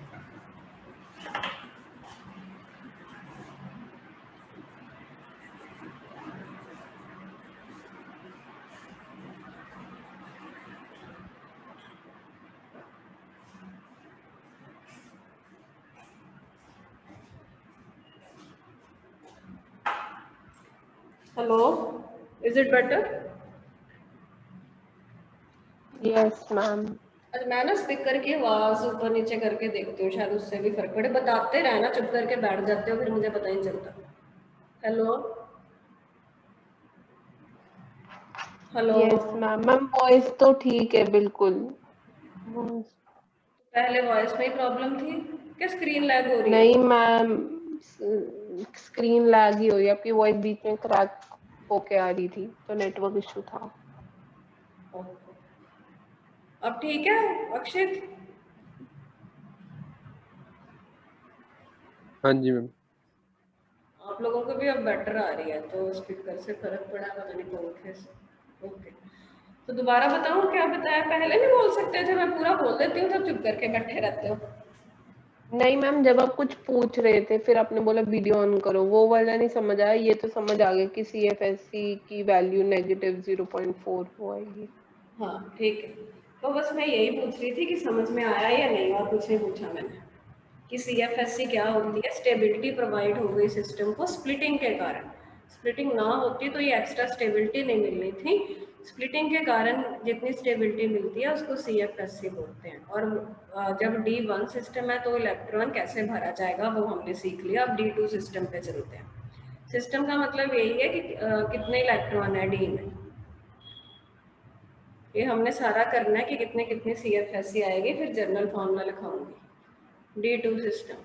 Hello, is it better? Yes ma'am. अच्छा, मैं ना स्पीकर की आवाज ऊपर नीचे करके देखती हूँ, शायद उससे भी फर्क पड़े। बताते रहना, चुप करके बैठ जाते हो, फिर मुझे पता ही नहीं चलता। Hello hello. Yes ma'am. Ma'am voice तो ठीक है बिल्कुल। पहले वॉइस में ही प्रॉब्लम थी क्या? स्क्रीन लैग हो रही है? नहीं मैम, स्क्रीन लैग ही हो रही है, आपकी वॉइस बीच में क्रैक होके आ रही थी, तो नेटवर्क इशू था। अब ठीक है अक्षित? हाँ जी मैम। आप लोगों को भी अब बेटर आ रही है, तो स्पीकर से फर्क पड़ा, पता नहीं पंखे से। ओके, तो दोबारा बताऊं क्या बताया? पहले नहीं बोल सकते थे? मैं पूरा बोल देती हूँ, तो चुप करके बैठे रहते हो। नहीं मैम, जब आप कुछ पूछ रहे थे फिर आपने बोला वीडियो ऑन करो, वो वाला नहीं समझ आया। ये तो समझ आ गया कि CFSC की वैल्यू -0.4 वो आएगी। हाँ ठीक है, तो बस मैं यही पूछ रही थी कि समझ में आया या नहीं, और कुछ नहीं पूछा मैंने। कि CFSC क्या होती है? स्टेबिलिटी प्रोवाइड हो गई सिस्टम को स्प्लिटिंग के कारण। स्प्लिटिंग ना होती तो ये एक्स्ट्रा स्टेबिलिटी नहीं मिलनी थी। स्प्लिटिंग के कारण जितनी स्टेबिलिटी मिलती है उसको CFSC बोलते हैं। और जब D1 सिस्टम है तो इलेक्ट्रॉन कैसे भरा जाएगा वो हमने सीख लिया। अब D2 सिस्टम पे चलते हैं। सिस्टम का मतलब यही है कि कितने इलेक्ट्रॉन है D में, ये हमने सारा करना है कि कितने कितने CFSC आएगी, फिर जर्नल फॉर्मूला लिखाऊंगी। D2 system.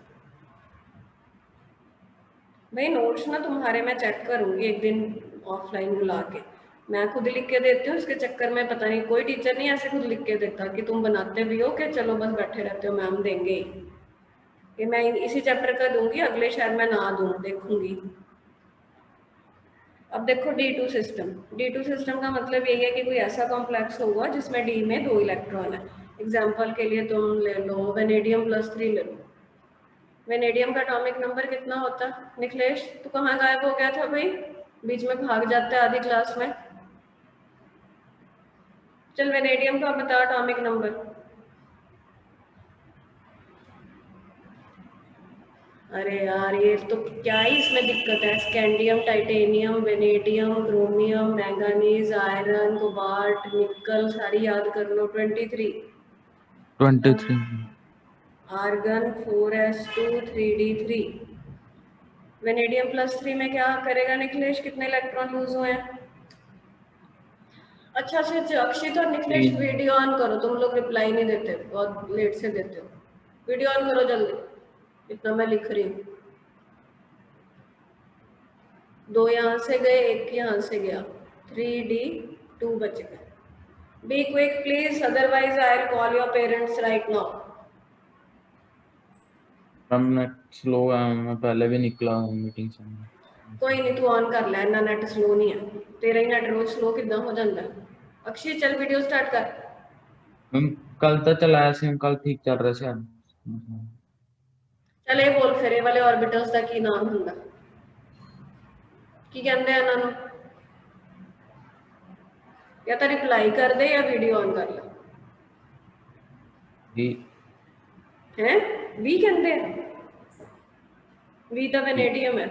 भाई नोट्स ना तुम्हारे मैं चेक करूंगी एक दिन ऑफलाइन बुला के। मैं खुद लिख के देती हूँ, इसके चक्कर में पता नहीं कोई टीचर नहीं ऐसे खुद लिख के देता कि तुम बनाते भी हो कि चलो बस बैठे रहते हो मैम देंगे ही। कि मैं इसी चैप्टर का दूंगी, अगले शायद मैं ना दूं, देखूंगी। अब देखो D2 सिस्टम। D2 सिस्टम का मतलब यही है कि कोई ऐसा कॉम्प्लेक्स होगा जिसमें D में 2 इलेक्ट्रॉन है। एग्जाम्पल के लिए तुम ले लो वेनेडियम +3 ले लो। वेनेडियम का एटॉमिक नंबर कितना होता? निखिलेश तू कहाँ गायब हो गया था भाई? बीच में भाग जाता है आधी क्लास में। चल वेनेडियम का बता एटॉमिक नंबर। अरे यार ये तो क्या ही इसमें दिक्कत है? Scandium, titanium, vanadium, chromium, manganese, iron, cobalt, निकल सारी याद कर लो। 23। 23। Argon 4s2 3d3। वेनेडियम +3 में क्या करेगा निखिलेश? कितने इलेक्ट्रॉन लूज हुए हैं? अच्छा से अक्षित और निखिलेश 3। वीडियो ऑन करो। तुम लोग रिप्लाई नहीं देते, बहुत लेट से देते हो। वीडियो ऑन करो जल्दी, इतना मैं लिख रही हूँ। 2 यहाँ से गए, 1 यहाँ से गया, 3d2 बच गए। Be quick please, otherwise I will call your parents right now. Ma'am net slow है, मैं पहले भी निकला हूँ मीटिंग से। कोई नहीं, तू ऑन कर ले ना, नेट स्लो नहीं है तेरा ही। नेट रोज स्लो कितना हो जाता है? अक्षय चल वीडियो स्टार्ट कर। मैम कल तो चलाया सी, कल ठीक चल रहा शायद। चल ये बोल फिर, ये वाले ऑर्बिटल्स का की नाम हुंदा? की कहंदे आ इन्हां नूं? या तो रिप्लाई कर दे या वीडियो ऑन कर ले वी हैं वी कहते हैं वी तो वेनेडियम है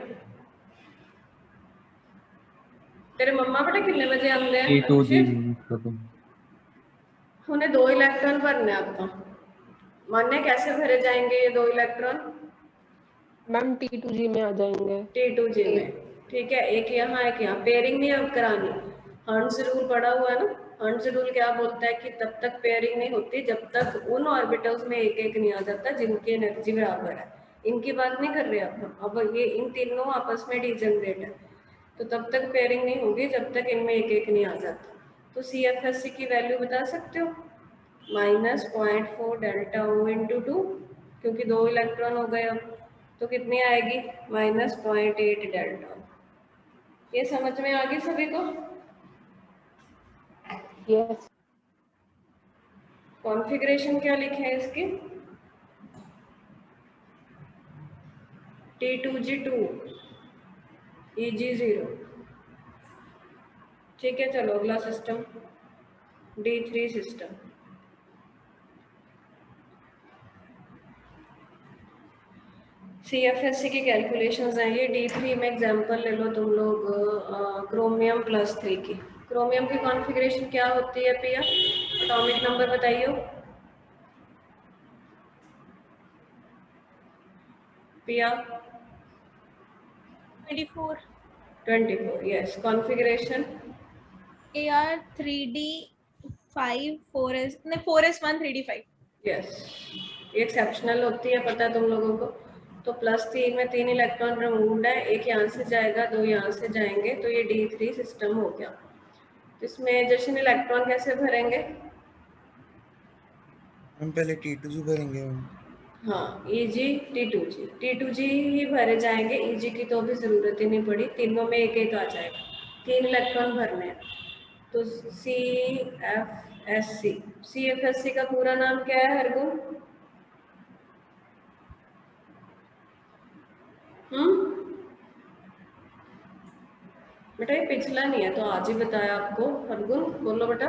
तेरे मम्मा बेटा कितने बजे आते हैं T2G उन्हें 2 इलेक्ट्रॉन भरने आपका मान्य कैसे भरे जाएंगे ये 2 इलेक्ट्रॉन मैम T2G में आ जाएंगे T2G में ठीक है एक यहाँ पेयरिंग नहीं अब करानी हर्ट्ज रूल पड़ा हुआ है ना हर्ट्ज रूल क्या बोलता है कि तब तक पेयरिंग नहीं होती जब तक उन ऑर्बिटल्स में एक एक नहीं आ जाता जिनकी एनर्जी बराबर है इनकी बात नहीं कर रहे अब ये इन तीनों आपस में डिजनरेट है तो तब तक पेयरिंग नहीं होगी जब तक इनमें एक एक नहीं आ जाता तो CFSC की वैल्यू बता सकते हो -0.4 डेल्टा O × 2 क्योंकि 2 इलेक्ट्रॉन हो गए अब तो कितनी आएगी -0.8 डेल्टा ये समझ में आ गई सभी को यस कॉन्फ़िगरेशन क्या लिखे है इसकी T2G2 EG0 ठीक है चलो अगला सिस्टम D3 सिस्टम CFSC की कैलकुलेशंस हैं ये D3 में एग्जांपल ले लो तुम लोग क्रोमियम +3 की क्रोमियम की कॉन्फ़िगरेशन क्या होती है पिया एटॉमिक नंबर बताइए पिया 24 yes configuration AR 3D 5 4S नहीं 4S1 3D5 यस ये एक्सेप्शनल होती है पता है तुम लोगों को तो +3 में 3 इलेक्ट्रॉन रिमूव्ड है एक यहाँ से जाएगा 2 यहाँ से जाएंगे तो ये D3 सिस्टम हो गया इसमें जशन इलेक्ट्रॉन कैसे भरेंगे हम पहले T2G भरेंगे हाँ EG T2G ही भरे जाएंगे EG की तो भी ज़रूरत ही नहीं पड़ी तीनों में एक एक आ जाएगा 3 इलेक्ट्रॉन भरने हैं तो CFSC का पूरा नाम क्या है हरगुन बेटा ये पिछला नहीं है तो आज ही बताया आपको हरगुन बोलो बेटा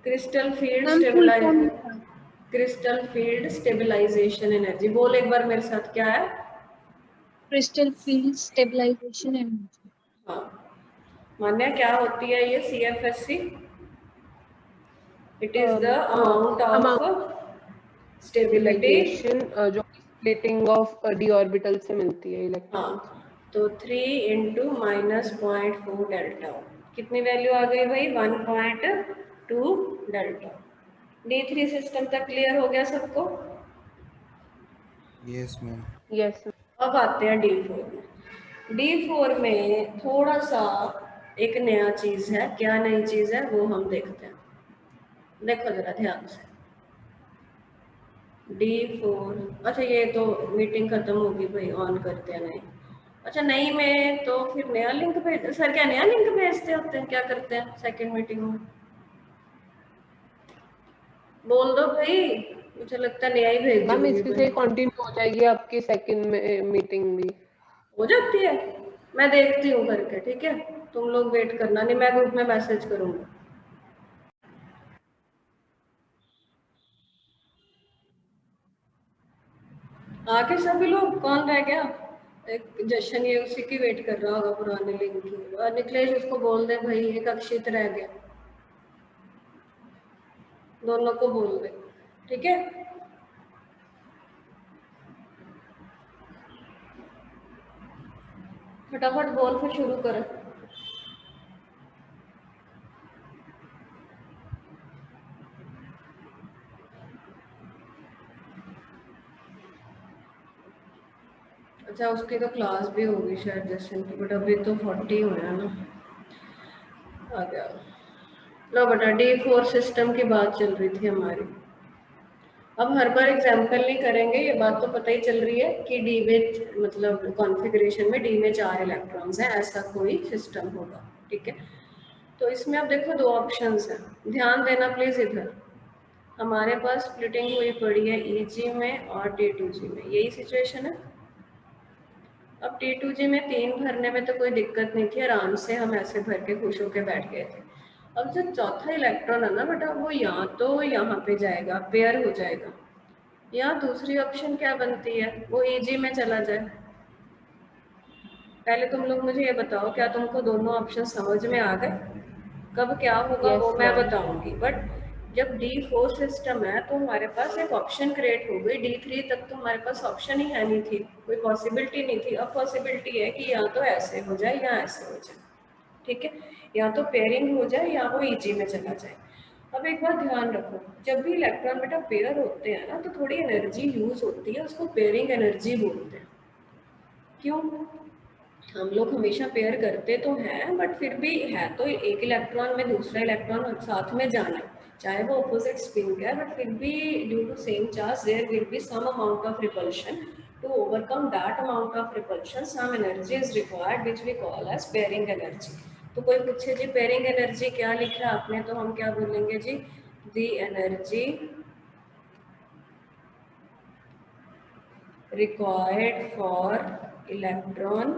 क्रिस्टल फील्ड स्टेबलाइजेशन एनर्जी बोल एक बार मेरे साथ क्या है क्रिस्टल फील्ड स्टेबलाइजेशन एनर्जी हाँ मान्य क्या होती है ये CFSC it is the amount of stability जो स्प्लिटिंग ऑफ d ऑर्बिटल से मिलती है इलेक्ट्रॉन हाँ तो 3 × -0.4 डेल्टा कितनी वैल्यू आ गई भाई 1.2 डेल्टा D3 सिस्टम तक क्लियर हो गया सबको यस मैम यस अब आते हैं D4 में थोड़ा सा एक नया चीज है क्या नई चीज है वो हम देखते हैं देखो जरा ध्यान से D4 अच्छा ये तो मीटिंग खत्म होगी भाई ऑन करते हैं नहीं अच्छा नहीं में तो फिर नया लिंक भेज सर क्या नया लिंक भेजते होते हैं क्या करते हैं सेकंड मीटिंग में बोल दो भाई मुझे लगता है नया ही भेज मैम इसके से कंटिन्यू हो जाएगी आपकी सेकंड मीटिंग भी हो जाती है मैं देखती हूँ करके ठीक है तुम लोग वेट करना नहीं मैं ग्रुप में मैसेज करूंगा आके सभी लोग कौन रह गया एक जशन ये उसी की वेट कर रहा होगा पुराने लिंक की और निकलेश उसको बोल दे भाई एक अक्षित रह गया दोनों को बोल दे ठीक है फटाफट बोल फिर शुरू करो अच्छा उसकी तो क्लास भी होगी शायद जैसे की बट अभी तो 40 हुए हैं ना आ गया लो बेटा D4 सिस्टम की बात चल रही थी हमारी अब हर बार एग्जाम्पल नहीं करेंगे ये बात तो पता ही चल रही है कि D में मतलब कॉन्फ़िगरेशन में D में 4 इलेक्ट्रॉन्स हैं ऐसा कोई सिस्टम होगा ठीक है तो इसमें अब देखो 2 ऑप्शंस हैं ध्यान देना प्लीज इधर हमारे पास स्प्लिटिंग हुई पड़ी है EG में और T2G में यही सिचुएशन है अब T2G में 3 भरने में तो कोई दिक्कत नहीं थी, आराम से हम ऐसे भर के खुश होके बैठ गए थे। अब जो चौथा इलेक्ट्रॉन है ना बेटा, वो या तो यहाँ पे जाएगा, पेयर हो जाएगा, या दूसरी ऑप्शन क्या बनती है, वो EG में चला जाए। पहले तुम लोग मुझे ये बताओ, क्या तुमको दोनों ऑप्शन समझ में आ गए? कब क्या होगा Yes, वो मैं ma'am. बताऊंगी, बट जब D4 सिस्टम है तो हमारे पास एक ऑप्शन क्रिएट हो गई। D3 तक तो हमारे पास ऑप्शन ही है नहीं थी, कोई पॉसिबिलिटी नहीं थी। अब पॉसिबिलिटी है कि या तो ऐसे हो जाए या ऐसे हो जाए, ठीक है, या तो पेयरिंग हो जाए या वो EG में चला जाए। अब एक बात ध्यान रखो, जब भी इलेक्ट्रॉन बेटा पेयर होते हैं ना तो थोड़ी एनर्जी यूज होती है, उसको पेयरिंग एनर्जी बोलते हैं। क्यों? हम लोग हमेशा पेयर करते तो हैं, बट फिर भी है तो एक इलेक्ट्रॉन में दूसरा इलेक्ट्रॉन साथ में जाना है, चाहे वो अपोजिट स्पिन का है, बट फिर भी due to same charge there will be some amount of repulsion. To overcome that amount of repulsion some energy is required which we call as pairing energy. तो कोई पूछे जी पेयरिंग एनर्जी क्या लिखा है आपने, तो हम क्या बोलेंगे जी, the energy required for electron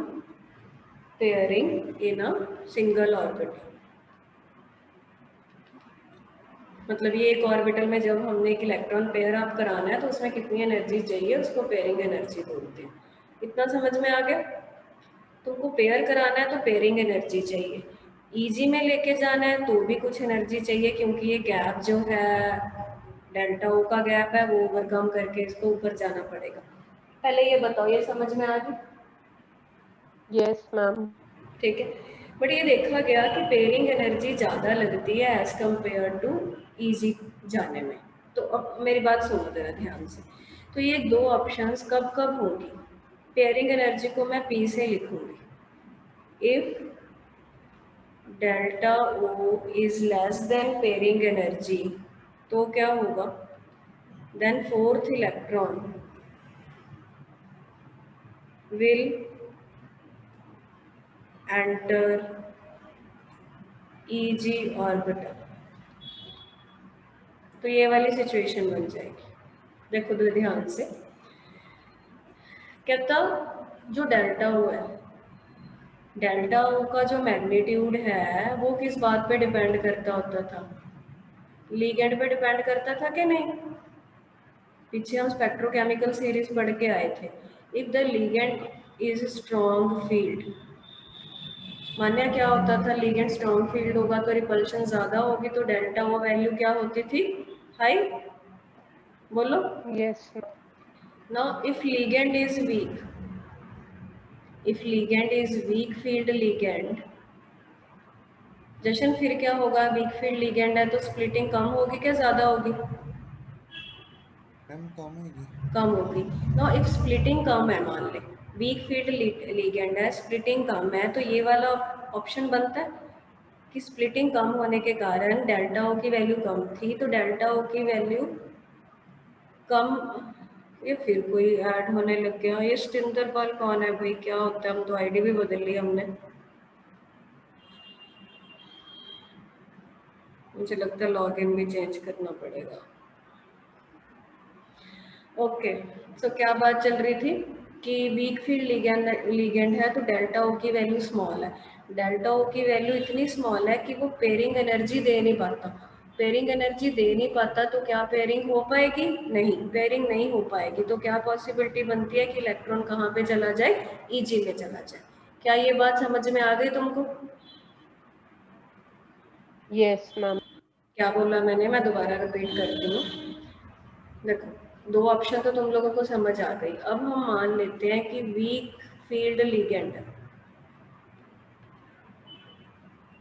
pairing in a single orbital। मतलब ये एक ऑर्बिटल में जब हमने एक इलेक्ट्रॉन पेयर अप कराना है तो उसमें कितनी एनर्जी चाहिए, उसको पेयरिंग एनर्जी बोलते हैं। इतना समझ में आ गया? तुमको पेयर कराना है तो पेयरिंग एनर्जी चाहिए, EG में लेके जाना है तो भी कुछ एनर्जी चाहिए, क्योंकि ये गैप जो है डेल्टा O का गैप है, वो ओवरकम करके इसको ऊपर जाना पड़ेगा। पहले ये बताओ, ये समझ में आ गई? Yes, ma'am. ठीक है, बट ये देखा गया कि पेयरिंग एनर्जी ज़्यादा लगती है एज कम्पेयर टू EG जाने में। तो अब मेरी बात सुनो जरा ध्यान से। तो ये दो ऑप्शंस कब कब होंगी? पेयरिंग एनर्जी को मैं P से लिखूंगी। If delta O is less than pairing energy तो क्या होगा? Then fourth electron will enter EG orbital. तो ये वाली सिचुएशन बन जाएगी। देखो तो ध्यान से, कहता जो डेल्टा O है, डेल्टा O का जो मैग्नीट्यूड है वो किस बात पे डिपेंड करता होता था? लीगेंड पे डिपेंड करता था कि नहीं? पीछे हम स्पेक्ट्रोकेमिकल सीरीज पढ़ के आए थे। If the ligand is strong field, मान्य क्या होता था, लीगेंड स्ट्रॉन्ग फील्ड होगा तो रिपल्शन ज्यादा होगी, तो डेल्टा O वैल्यू क्या होती थी? हाई। बोलो। Yes, ma'am. Now if ligand is weak, if ligand is weak field ligand, जशन फिर क्या होगा? वीक फील्ड लिगेंड है तो स्प्लिटिंग कम होगी क्या ज्यादा होगी? मैम कम होगी। कम होगी। नो इफ स्प्लिटिंग कम है, मान ले वीक फील्ड लिगेंड है, स्प्लिटिंग कम है, तो ये वाला ऑप्शन बनता है कि स्प्लिटिंग कम होने के कारण डेल्टा O की वैल्यू कम थी, तो डेल्टा O की वैल्यू कम। ये फिर कोई ऐड होने लग गया, ये स्टिंदर पाल कौन है भाई, क्या होता है? हम तो आईडी भी बदल ली हमने, मुझे लगता है लॉगिन भी चेंज करना पड़ेगा। ओके, सो क्या बात चल रही थी कि वीक फील्ड लिगेंड है तो डेल्टा O की वैल्यू स्मॉल है। डेल्टा O की वैल्यू इतनी स्मॉल है कि वो पेयरिंग एनर्जी दे नहीं पाता। पेयरिंग एनर्जी दे नहीं पाता तो क्या पेयरिंग हो पाएगी? नहीं, पेयरिंग नहीं हो पाएगी। तो क्या पॉसिबिलिटी बनती है कि इलेक्ट्रॉन कहाँ पे चला जाए? EG में चला जाए। क्या ये बात समझ में आ गई तुमको? Yes, ma'am. क्या बोला मैंने, मैं दोबारा रिपीट करती हूँ। देखो, दो ऑप्शन तो तुम लोगों को समझ आ गई। अब हम मान लेते हैं कि वीक फील्ड लिगेंड है।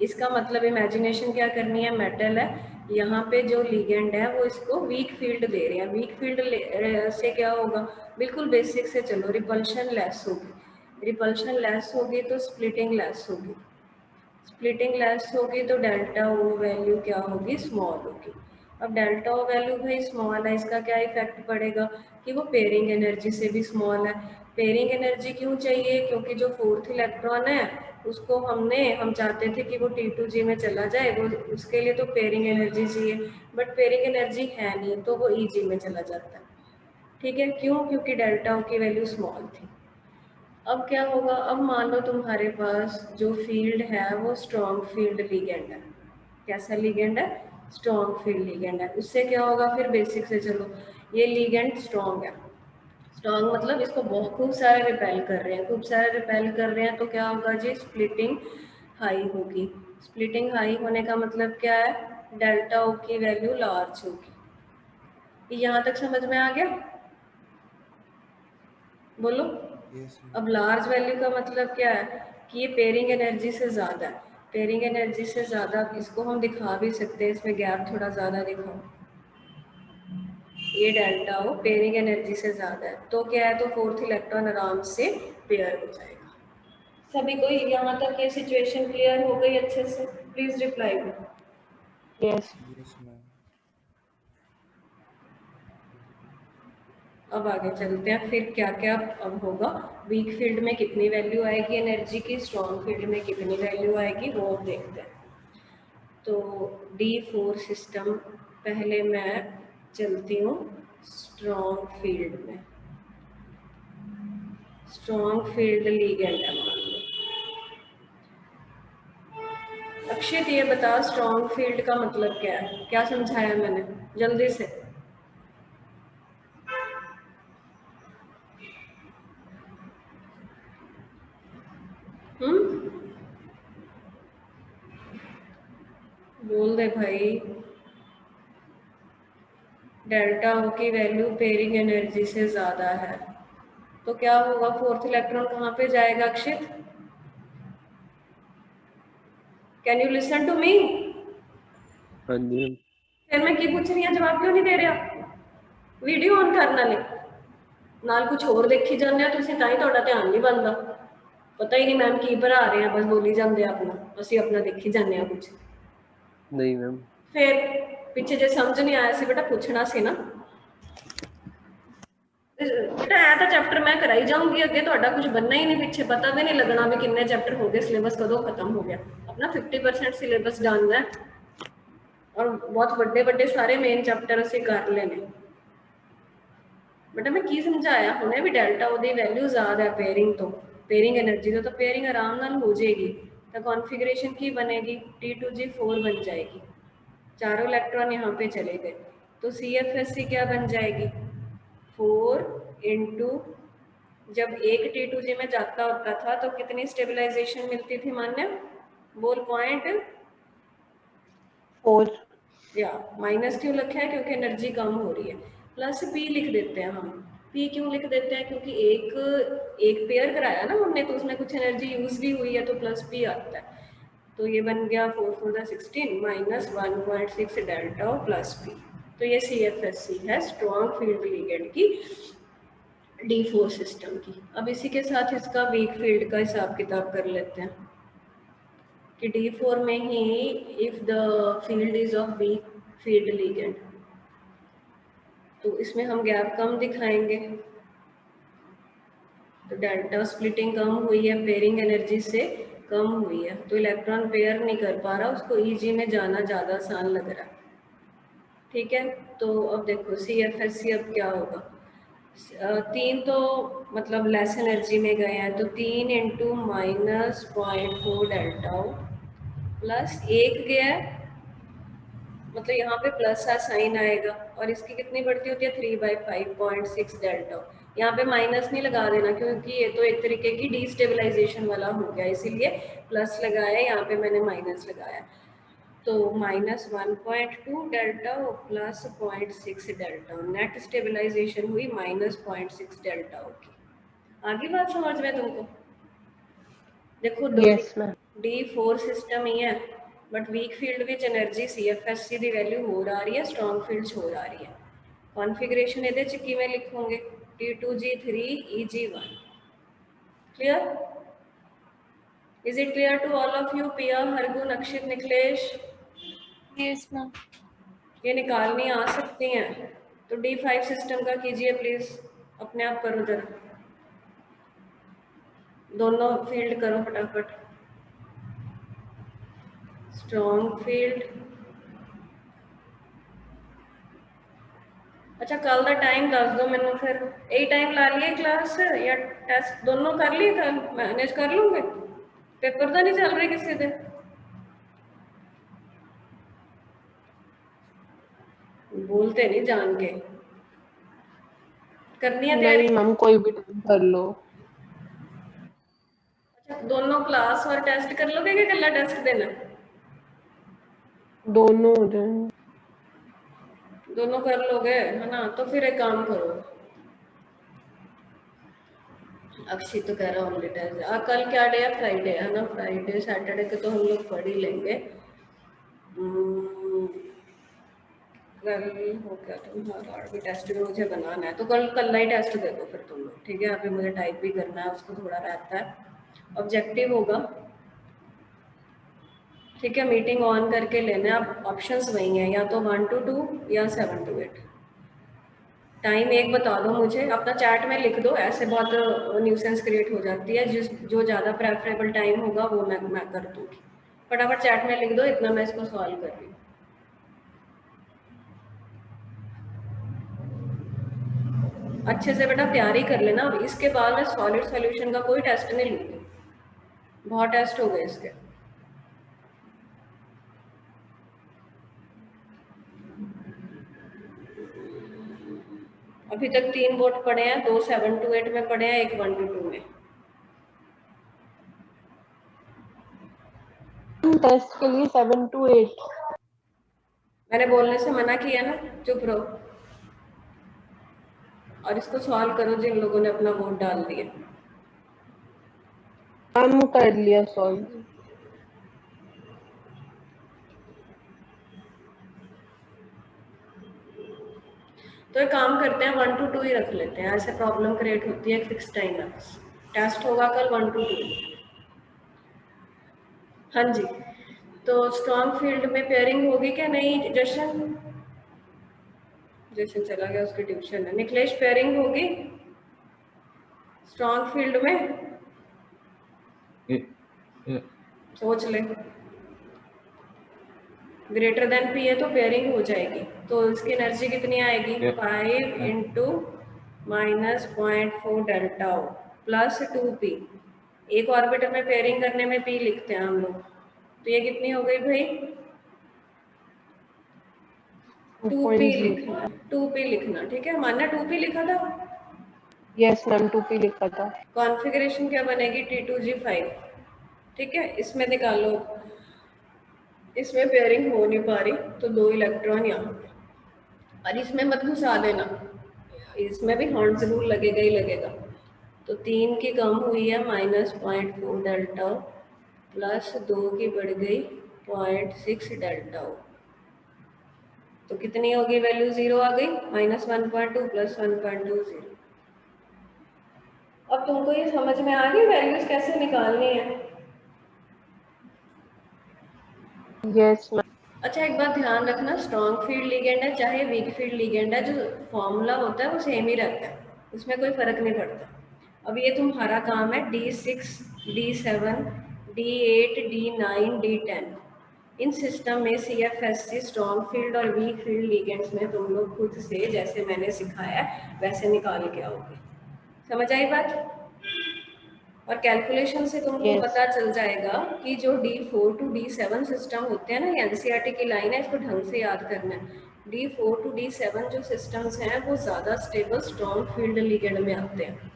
इसका मतलब इमेजिनेशन क्या करनी है, मेटल है, यहाँ पे जो लिगेंड है वो इसको वीक फील्ड दे रहे हैं। वीक फील्ड से क्या होगा? बिल्कुल बेसिक से चलो, रिपल्शन लेस होगी। रिपल्शन लेस होगी तो स्प्लिटिंग लेस होगी। स्प्लिटिंग लेस होगी तो डेल्टा O वैल्यू क्या होगी? स्मॉल होगी। अब डेल्टा O वैल्यू भाई स्मॉल है, इसका क्या इफेक्ट पड़ेगा कि वो पेयरिंग एनर्जी से भी स्मॉल है। पेयरिंग एनर्जी क्यों चाहिए? क्योंकि जो फोर्थ इलेक्ट्रॉन है उसको हम चाहते थे कि वो T2G में चला जाए, वो उसके लिए तो पेयरिंग एनर्जी चाहिए, बट पेयरिंग एनर्जी है नहीं तो वो EG में चला जाता है। ठीक है, क्यों? क्योंकि डेल्टा O की वैल्यू स्मॉल थी। अब क्या होगा, अब मान लो तुम्हारे पास जो फील्ड है वो स्ट्रॉन्ग फील्ड लिगेंड है। कैसा लिगेंड है? स्ट्रॉन्ग फील्ड लिगेंड है। उससे क्या होगा फिर बेसिक से, चलो ये लिगेंड स्ट्रॉन्ग है, स्ट्रॉन्ग मतलब इसको बहुत खूब सारे रिपेल कर रहे हैं, खूब सारे रिपेल कर रहे हैं, तो क्या होगा जी, स्प्लिटिंग हाई होगी। स्प्लिटिंग हाई होने का मतलब क्या है, डेल्टा ओ की वैल्यू लार्ज होगी। यहाँ तक समझ में आ गया? बोलो। Yes ma'am. अब लार्ज वैल्यू का मतलब क्या है कि ये पेयरिंग एनर्जी से ज़्यादा है, पेयरिंग एनर्जी से ज़्यादा। इसको हम दिखा भी सकते हैं, इसमें गैप थोड़ा ज़्यादा दिखाओ, ये डेल्टा हो पेयरिंग एनर्जी से ज़्यादा है, तो क्या है, तो फोर्थ इलेक्ट्रॉन आराम से पेयर हो जाएगा। सभी को यहाँ तक ये सिचुएशन क्लियर हो गई अच्छे से? प्लीज रिप्लाई दो। यस। Yes ma'am. अब आगे चलते हैं, फिर क्या क्या अब होगा। वीक फील्ड में कितनी वैल्यू आएगी एनर्जी की, स्ट्रॉन्ग फील्ड में कितनी वैल्यू आएगी, वो अब देखते हैं। तो D4 सिस्टम, पहले मैं चलती हूँ स्ट्रॉन्ग फील्ड में। स्ट्रॉन्ग फील्ड लिगेंड है मान लो। अक्षित ये बता स्ट्रॉन्ग फील्ड का मतलब क्या है, क्या समझाया मैंने, जल्दी से। बोल दे भाई। डेल्टा ओ की वैल्यू पेयरिंग एनर्जी से ज्यादा है, तो क्या होगा, फोर्थ इलेक्ट्रॉन कहाँ पे जाएगा Akshit? Can you listen to me? हाँ जी मैम। फिर मैं की पूछ रही हूँ, जवाब क्यों नहीं दे रहा? वीडियो ऑन करना ले नाल कुछ होर देखी जाने, तुसीं तां ही तुहाडा ध्यान नहीं बनदा। पता ही नहीं मैम की पढ़ा रहे हैं, बस बोली जाते अपना, असीं अपना देखी जाने कुछ। नहीं मैम। फिर पिछे जे समझ नहीं आया सी बेटा पूछना सी ना। बेटा है तो चैप्टर मैं कराई जाऊंगी अगे, तुहाडा कुछ बनना ही नहीं, पिछे पता भी नहीं लगना भी कितने चैप्टर हो गए, सिलेबस कदों खत्म हो गया। अपना 50% सिलेबस डन है और बहुत बड़े बड़े सारे मेन चैप्टर असीं कर लेने। बेटा मैं की समझाया हुणे भी डेल्टा ओदी वैल्यू ज़्यादा है पेयरिंग तो, पेयरिंग एनर्जी तो पेयरिंग आराम नाल हो जाएगी, तो कॉन्फ़िगरेशन की बनेगी, T2G4 बन जाएगी, चारों इलेक्ट्रॉन यहाँ पे चले गए, तो CFSC क्या बन जाएगी, 4 इंटू, जब एक T2G में जाता होता था तो कितनी स्टेबलाइजेशन मिलती थी मान्य, बोल पॉइंट 4। या माइनस क्यों लिखा है, क्योंकि एनर्जी कम हो रही है। प्लस P लिख देते हैं हम, P क्यों लिख देते हैं, क्योंकि एक पेयर कराया ना हमने, तो उसमें कुछ एनर्जी यूज भी हुई है, तो प्लस P आता है। तो ये बन गया 4 4 16 माइनस 1.6 डेल्टा प्लस P। तो ये CFSC है स्ट्रॉन्ग फील्ड लिगेंड की D4 सिस्टम की। अब इसी के साथ इसका वीक फील्ड का हिसाब किताब कर लेते हैं कि D4 में ही if the field is of weak field ligand, तो इसमें हम गैप कम दिखाएंगे, तो डेल्टा स्प्लिटिंग कम हुई है, पेयरिंग एनर्जी से कम हुई है, तो इलेक्ट्रॉन पेयर नहीं कर पा रहा, उसको EG में जाना ज़्यादा आसान लग रहा है। ठीक है, तो अब देखो CFSC अब क्या होगा, 3 तो मतलब लेस एनर्जी में गए हैं, तो 3 इंटू माइनस 0.4 डेल्टा प्लस 1 गया है, मतलब यहाँ पे प्लस का साइन आएगा, और इसकी कितनी बढ़ती होती है 3/5.6 डेल्टा। यहाँ पे माइनस नहीं लगा देना क्योंकि ये तो एक तरीके की डीस्टेबलाइजेशन वाला हो गया, इसीलिए प्लस लगाया, यहाँ पे मैंने माइनस लगाया, तो minus 1.2 delta plus 0.6 delta, net stabilization हुई माइनस 0.6 डेल्टा की। आगे बात समझ में तुमको? देखो यस मैम। D4 सिस्टम ही है, but weak field which energy CFSC the value हो रही है, स्ट्रॉन्ग फील्ड हो रही है। कॉन्फ़िगरेशन ਇਹਦੇ ਚ ਕਿਵੇਂ ਲਿਖੋਗੇ, T2G3 EG1। Clear? Is it clear to all of you? Pia, Hargun, Akshit, Niklesh? Yes ma'am. ये निकालनी आ सकती हैं, तो D5 सिस्टम का कीजिए प्लीज, अपने आप करो जरा, दोनों फील्ड करो फटाफट। स्ट्रॉन्ग फील्ड, अच्छा कल का टाइम दस दो मैनू, फिर यही टाइम ला लिए क्लास या टेस्ट दोनों कर लिए, कल मैनेज कर लूंगे। पेपर तो नहीं चल रहे किसी दिन, बोलते नहीं जान के। करनी है तैयारी? नहीं मैम कोई भी टाइम कर लो। अच्छा, दोनों क्लास और टेस्ट कर लोगे कि कल्ला टेस्ट देना? दोनों हो जाएंगे। दोनों कर लोगे है ना? तो फिर एक काम करो, अक्षय तो कह रहा ओनली टेस्ट। कल क्या डे है? फ्राइडे है ना? फ्राइडे सैटरडे के तो हम लोग पढ़ ही लेंगे। कल हो गया तुम्हारा भी टेस्ट भी मुझे बनाना है, तो कल ही टेस्ट दे दो फिर तुम लोग, ठीक है? अभी मुझे टाइप भी करना है, उसको थोड़ा रहता है। ऑब्जेक्टिव होगा, ठीक है? मीटिंग ऑन करके लेना। अब ऑप्शंस वही हैं, या तो 1 to 2 या 7 to 8। टाइम एक बता दो मुझे, अपना चैट में लिख दो, ऐसे बहुत न्यूसेंस क्रिएट हो जाती है। जो ज़्यादा प्रेफरेबल टाइम होगा वो मैं कर दूँगी। फटाफट चैट में लिख दो, इतना मैं इसको सॉल्व कर रही हूँ। अच्छे से बेटा तैयारी कर लेना। अब इसके बाद मैं सॉलिड सॉल्यूशन का कोई टेस्ट नहीं लूँगी, बहुत टेस्ट हो गए इसके। अभी तक 3 बोर्ड पढ़े हैं, 2 7 to 8 में पढ़े हैं, 1 1 to 2 में। टेस्ट के लिए 7 to 8 मैंने बोलने से मना किया ना, चुप रहो और इसको सॉल्व करो जिन लोगों ने अपना वोट डाल दिया। मैम कर लिया सॉल्व। तो एक काम करते हैं, 1 to 2 ही रख लेते हैं, ऐसे प्रॉब्लम क्रिएट होती है। फिक्स टाइम है, टेस्ट होगा कल 1 to 2। हाँ जी, तो स्ट्रॉन्ग फील्ड में पेयरिंग होगी क्या नहीं? जशन चला गया, उसकी ट्यूशन है। निखिलेश पेयरिंग होगी स्ट्रॉन्ग फील्ड में? सोच ले, ग्रेटर देन पी है तो पेयरिंग हो जाएगी। तो इसकी एनर्जी कितनी आएगी? 5 into -0.4 delta O plus 2p। एक ऑर्बिटर में पेयरिंग करने में p लिखते हैं हम लोग, तो ये कितनी हो गई भाई? 2p लिखना, 2p लिखना, ठीक है? मानना 2p लिखा था? यस मैम 2p लिखा था। कॉन्फ़िगरेशन क्या बनेगी? T2G5, ठीक है? इसमें निकालो, इसमें पेयरिंग हो नहीं पा रही तो 2 इलेक्ट्रॉन यहाँ पे, और इसमें मत घुसा देना, इसमें भी हॉर्न जरूर लगेगा ही लगेगा। तो 3 की कम हुई है -0.4 डेल्टा प्लस 2 की बढ़ गई 0.6 डेल्टा। तो कितनी होगी वैल्यू? 0 आ गई, -1.2 प्लस 1.20। अब तुमको ये समझ में आ गई वैल्यूज कैसे निकालनी है? Yes ma'am. अच्छा, एक बात ध्यान रखना, स्ट्रॉन्ग फील्ड लिगेंड है चाहे वीक फील्ड लिगेंड है, जो फॉर्मूला होता है वो सेम ही रहता है, उसमें कोई फर्क नहीं पड़ता। अब ये तुम्हारा काम है D6, D7, D8, D9, D10। इन सिस्टम में CFSC स्ट्रॉन्ग फील्ड और वीक फील्ड लिगेंड्स में तुम लोग खुद से जैसे मैंने सिखाया वैसे निकाल के आओगे। समझ आई बात? और कैलकुलेशन से तुमको पता चल जाएगा कि जो D4 to D7 सिस्टम होते हैं ना, ये NCERT की लाइन है, इसको ढंग से याद करना है। D4 to D7 जो सिस्टम्स हैं वो ज़्यादा स्टेबल स्ट्रॉन्ग फील्ड लिगेंड में आते हैं।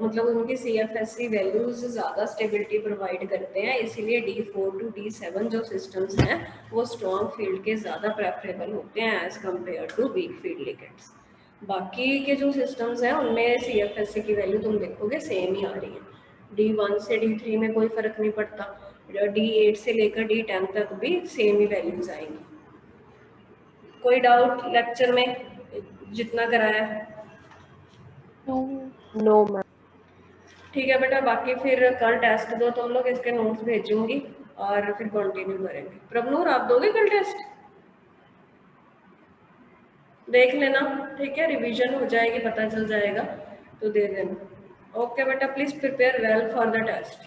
मतलब उनकी CFSC वैल्यूज ज़्यादा स्टेबिलिटी प्रोवाइड करते हैं, इसीलिए D4 to D7 जो सिस्टम्स हैं वो स्ट्रॉन्ग फील्ड के ज़्यादा प्रेफरेबल होते हैं as compared to weak field ligands. बाकी के जो सिस्टम्स हैं उनमें CFSC की वैल्यू तुम देखोगे सेम ही आ रही है। D1 से D3 में कोई फ़र्क नहीं पड़ता, D8 से लेकर D10 तक भी सेम ही वैल्यूज आएंगी। कोई डाउट लेक्चर में जितना कराया? No ma'am. ठीक है बेटा, बाकी फिर कल टेस्ट दो तुम लोग, इसके नोट्स भेजूंगी और फिर कंटिन्यू करेंगे। प्रभनूर आप दोगे कल टेस्ट? देख लेना, ठीक है? रिवीजन हो जाएगी, पता चल जाएगा तो दे देना। ओके बेटा, please prepare well for the test.